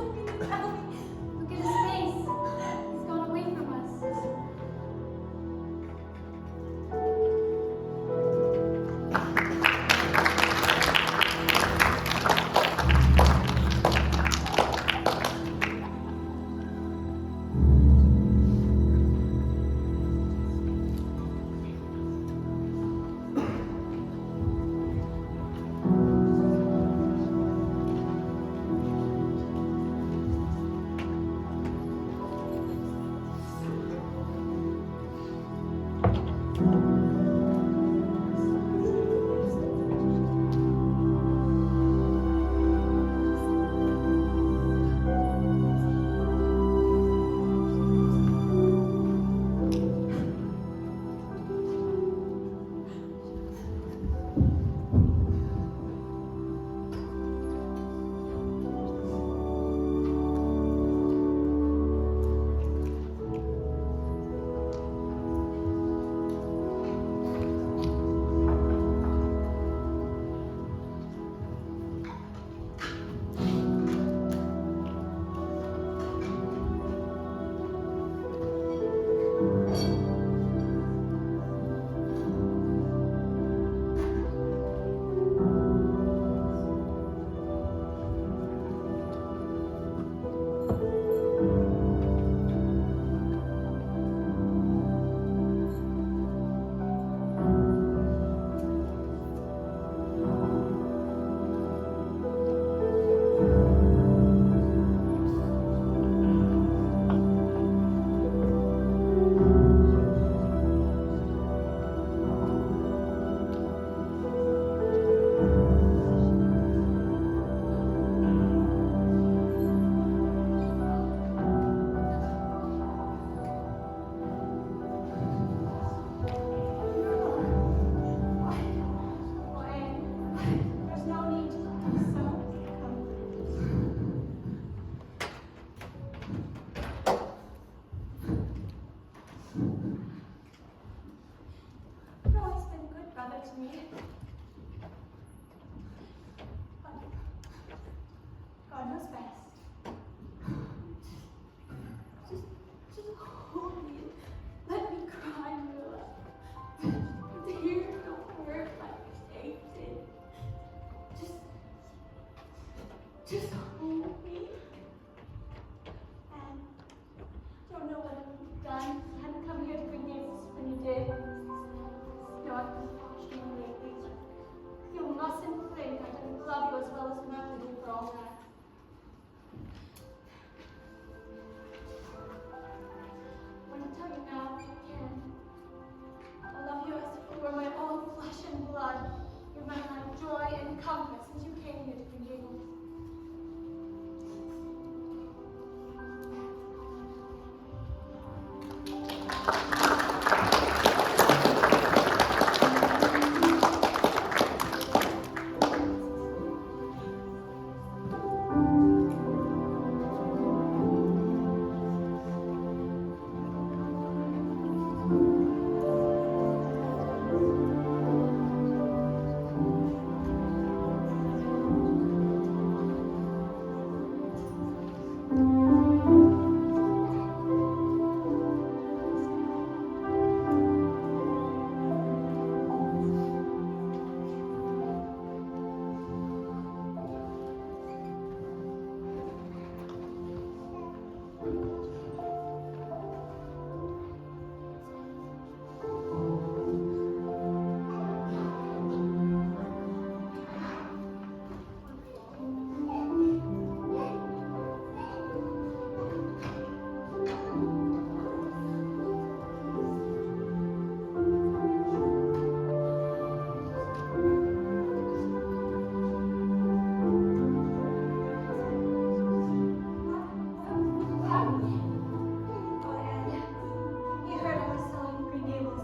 He heard I was selling Green Gables.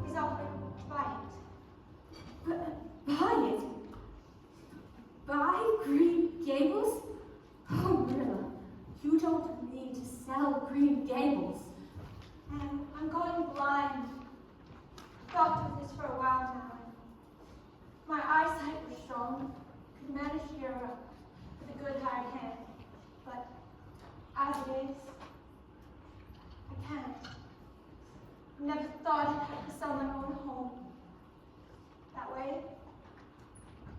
He's offered to buy it. Buy it? Buy Green Gables? Oh, Marilla, you don't mean to sell Green Gables. And I'm going blind. Doctored this for a while now. My eyesight was strong. Could manage Europe with a good hired hand. But as it is, I can't. Never thought I'd have to sell my own home. That way,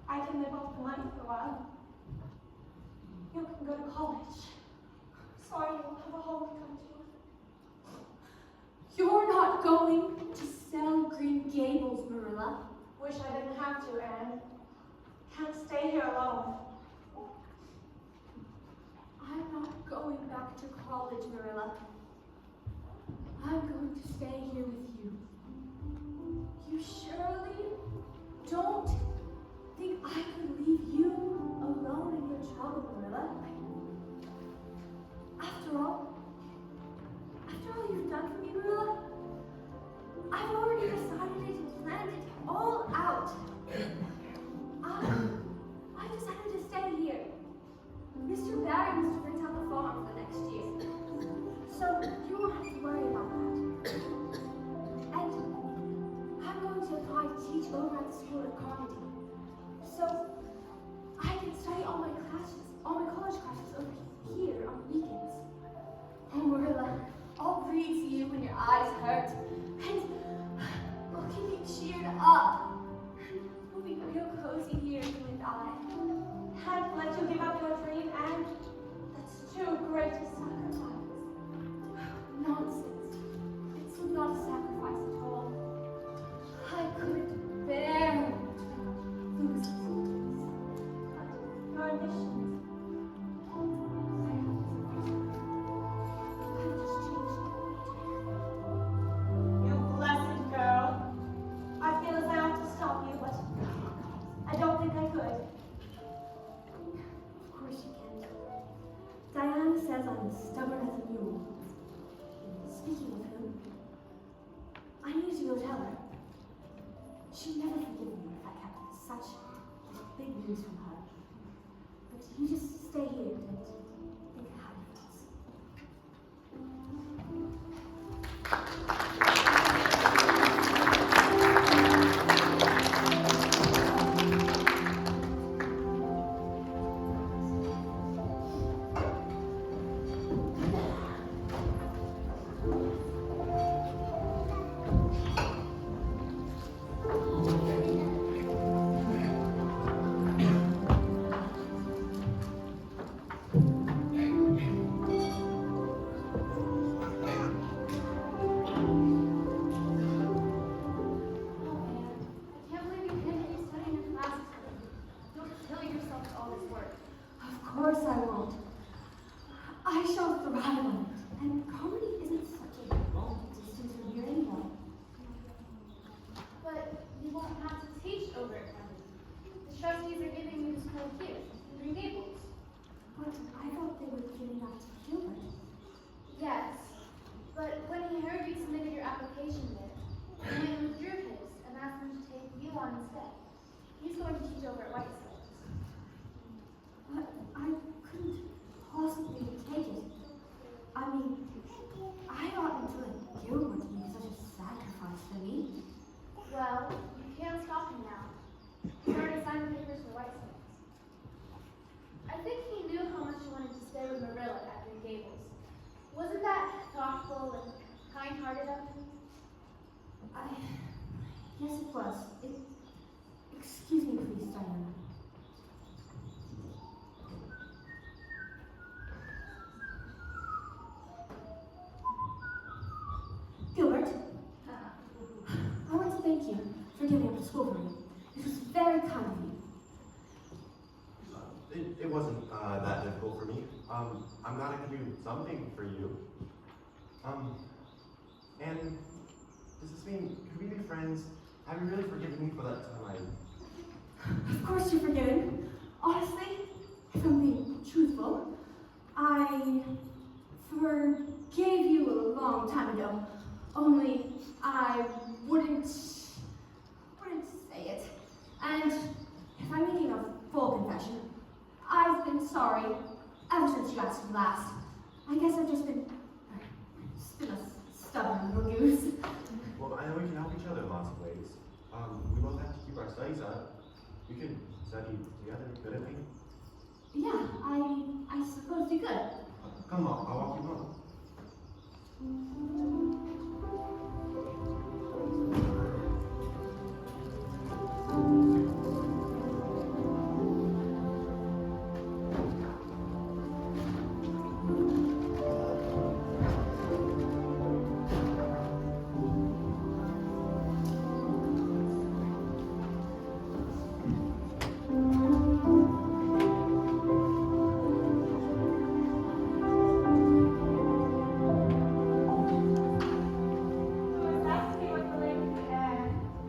I can live off the money for a while. You can go to college. Sorry, you won't have a home to come to. You're not going to sell Green Gables, Marilla. Wish I didn't have to, Anne. Can't stay here alone. I'm not going back to college, Marilla. I'm going to stay here with you. You surely don't think I could leave you alone in your trouble, Marilla? After all you've done for me, Marilla, I've already decided it and planned it all out. I decided to stay here. Mr. Barry must rent out the farm for next year. So you won't have to worry about that. And I'm going to apply to teach over at the school at Carmody. So I can study all my college classes over here on weekends. Oh, Marilla, I'll read to you when your eyes hurt. And we'll keep you cheered up. We'll be real cozy here, you and I. Can't let you give up your dream, Anne. That's too great a sacrifice. Nonsense. It's not a sacrifice at all. I couldn't bear losing you. Your ambitions. You blessed girl. I feel as I ought to stop you, but I don't think I could. Of course you can't. Diana says I'm stubborn as a mule. Speaking of whom, I need to go tell her. She'd never forgive me if I kept such big news from her. But you just stay here and think of how it feels. Of course I won't. I shall thrive on it. And comedy isn't such a long distance from here anyway. But you won't have to teach over at Carmody. The trustees are giving you the school here, in Green Gables. But I thought they were giving that to Gilbert. Yes, But when he heard you submitted your application there, he went and withdrew his and asked him to take you on instead. He's going to teach over at White Sands. But I couldn't possibly take it. I mean, I oughtn't to let Gilbert make such a sacrifice for me. Well, you can't stop him now. He's already signed the papers for White Sands. I think he knew how much you wanted to stay with Marilla at Green Gables. Wasn't that thoughtful and kind-hearted of him? Yes, it was. Excuse me, please, Diana. Gilbert, I want to thank you for giving up the school for me. It was very kind of you. It wasn't that difficult for me. I'm glad I could do something for you. And does this mean, could we be friends? Have you really forgiven me for that time Of course you're forgiven. Honestly, if I'm being truthful, I forgave you a long time ago. Only I wouldn't say it. And if I'm making a full confession, I've been sorry ever since you asked me last. I guess I've just been a stubborn little goose. Well, I know we can help each other in lots of ways. We both have to keep our studies up. We could study together, couldn't we? Yeah, I suppose you could. Come on, I'll walk you home.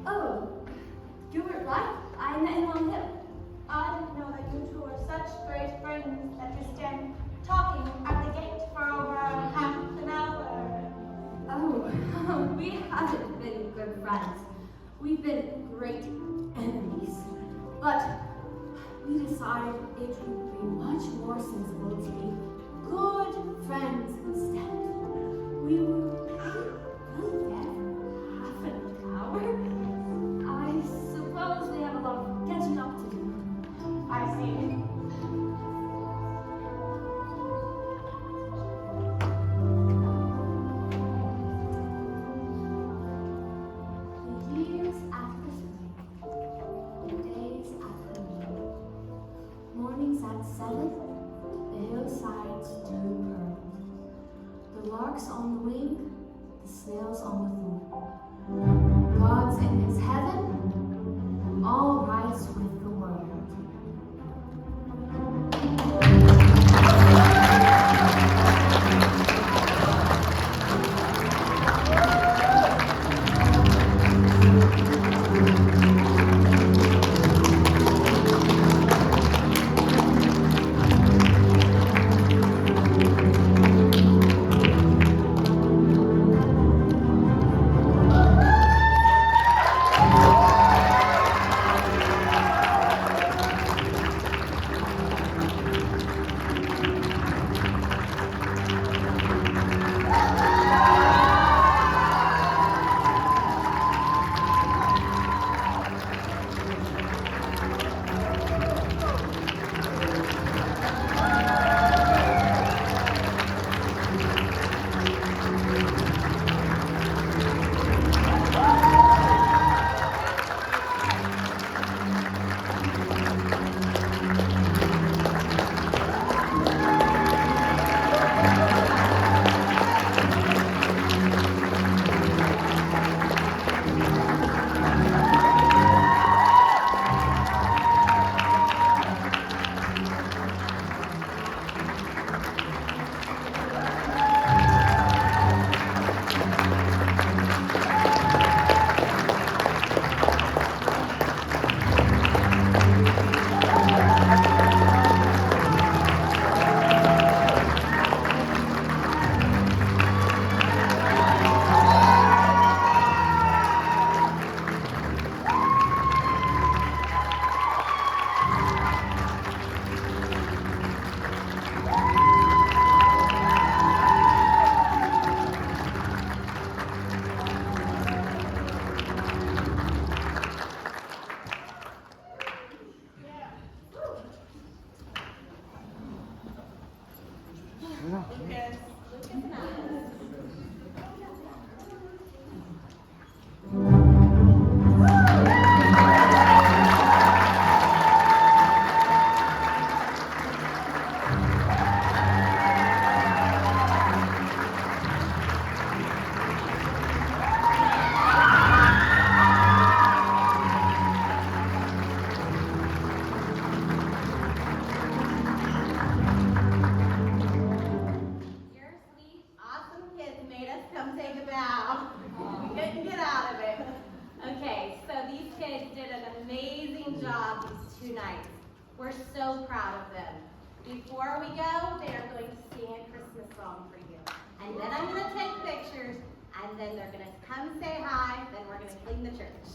Oh, Gilbert Blythe? I met him on the hill. I didn't know that you two were such great friends that you stand talking at the gate for over half an hour. Oh, we haven't been good friends. We've been great enemies. But we decided it would be much more sensible to be good friends instead. We were really there for half an hour. I suppose we have a lot of catching up to do. I see. The years after spring, the days after noon, mornings at 7, the hillsides turn pearl. The larks on the wing, the snails on the thorn. God's in his heaven, all rise with the world. Lucas, and Alice. Your sweet, awesome kids made us come take a bow. We couldn't get out of it. Okay, so these kids did an amazing job these 2 nights. We're so proud of them. Before we go, they are going to sing a Christmas song for you. And then I'm going to take pictures, and then they're going to come say hi, then we're going to clean the church.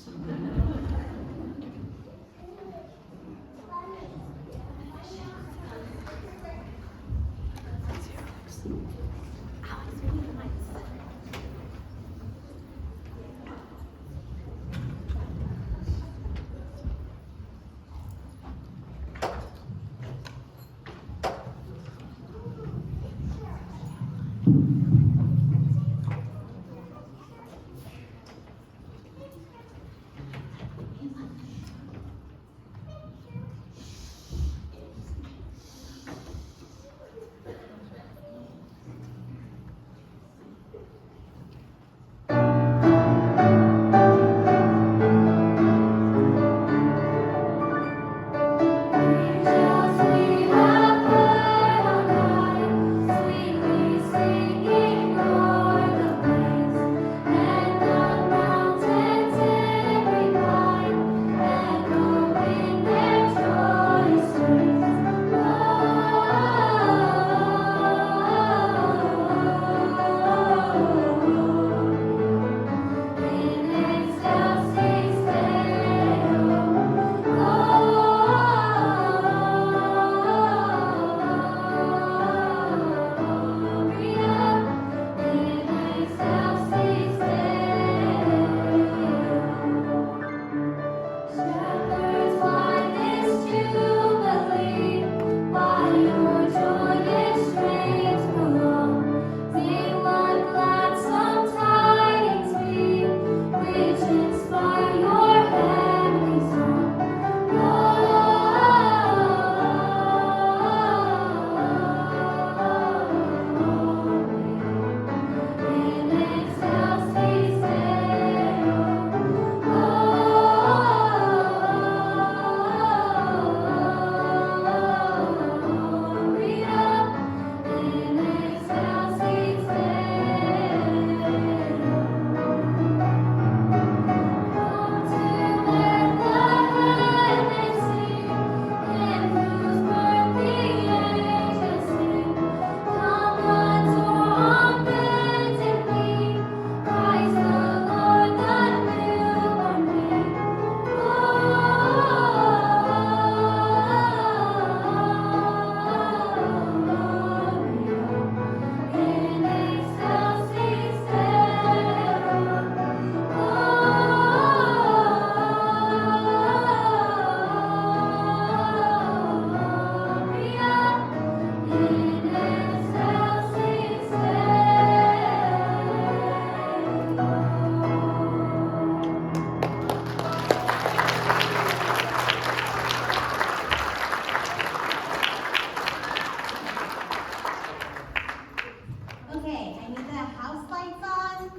Okay, I need the house lights on.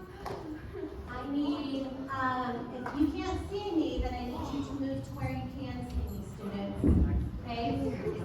I need, if you can't see me, then I need you to move to where you can see me, students. Okay?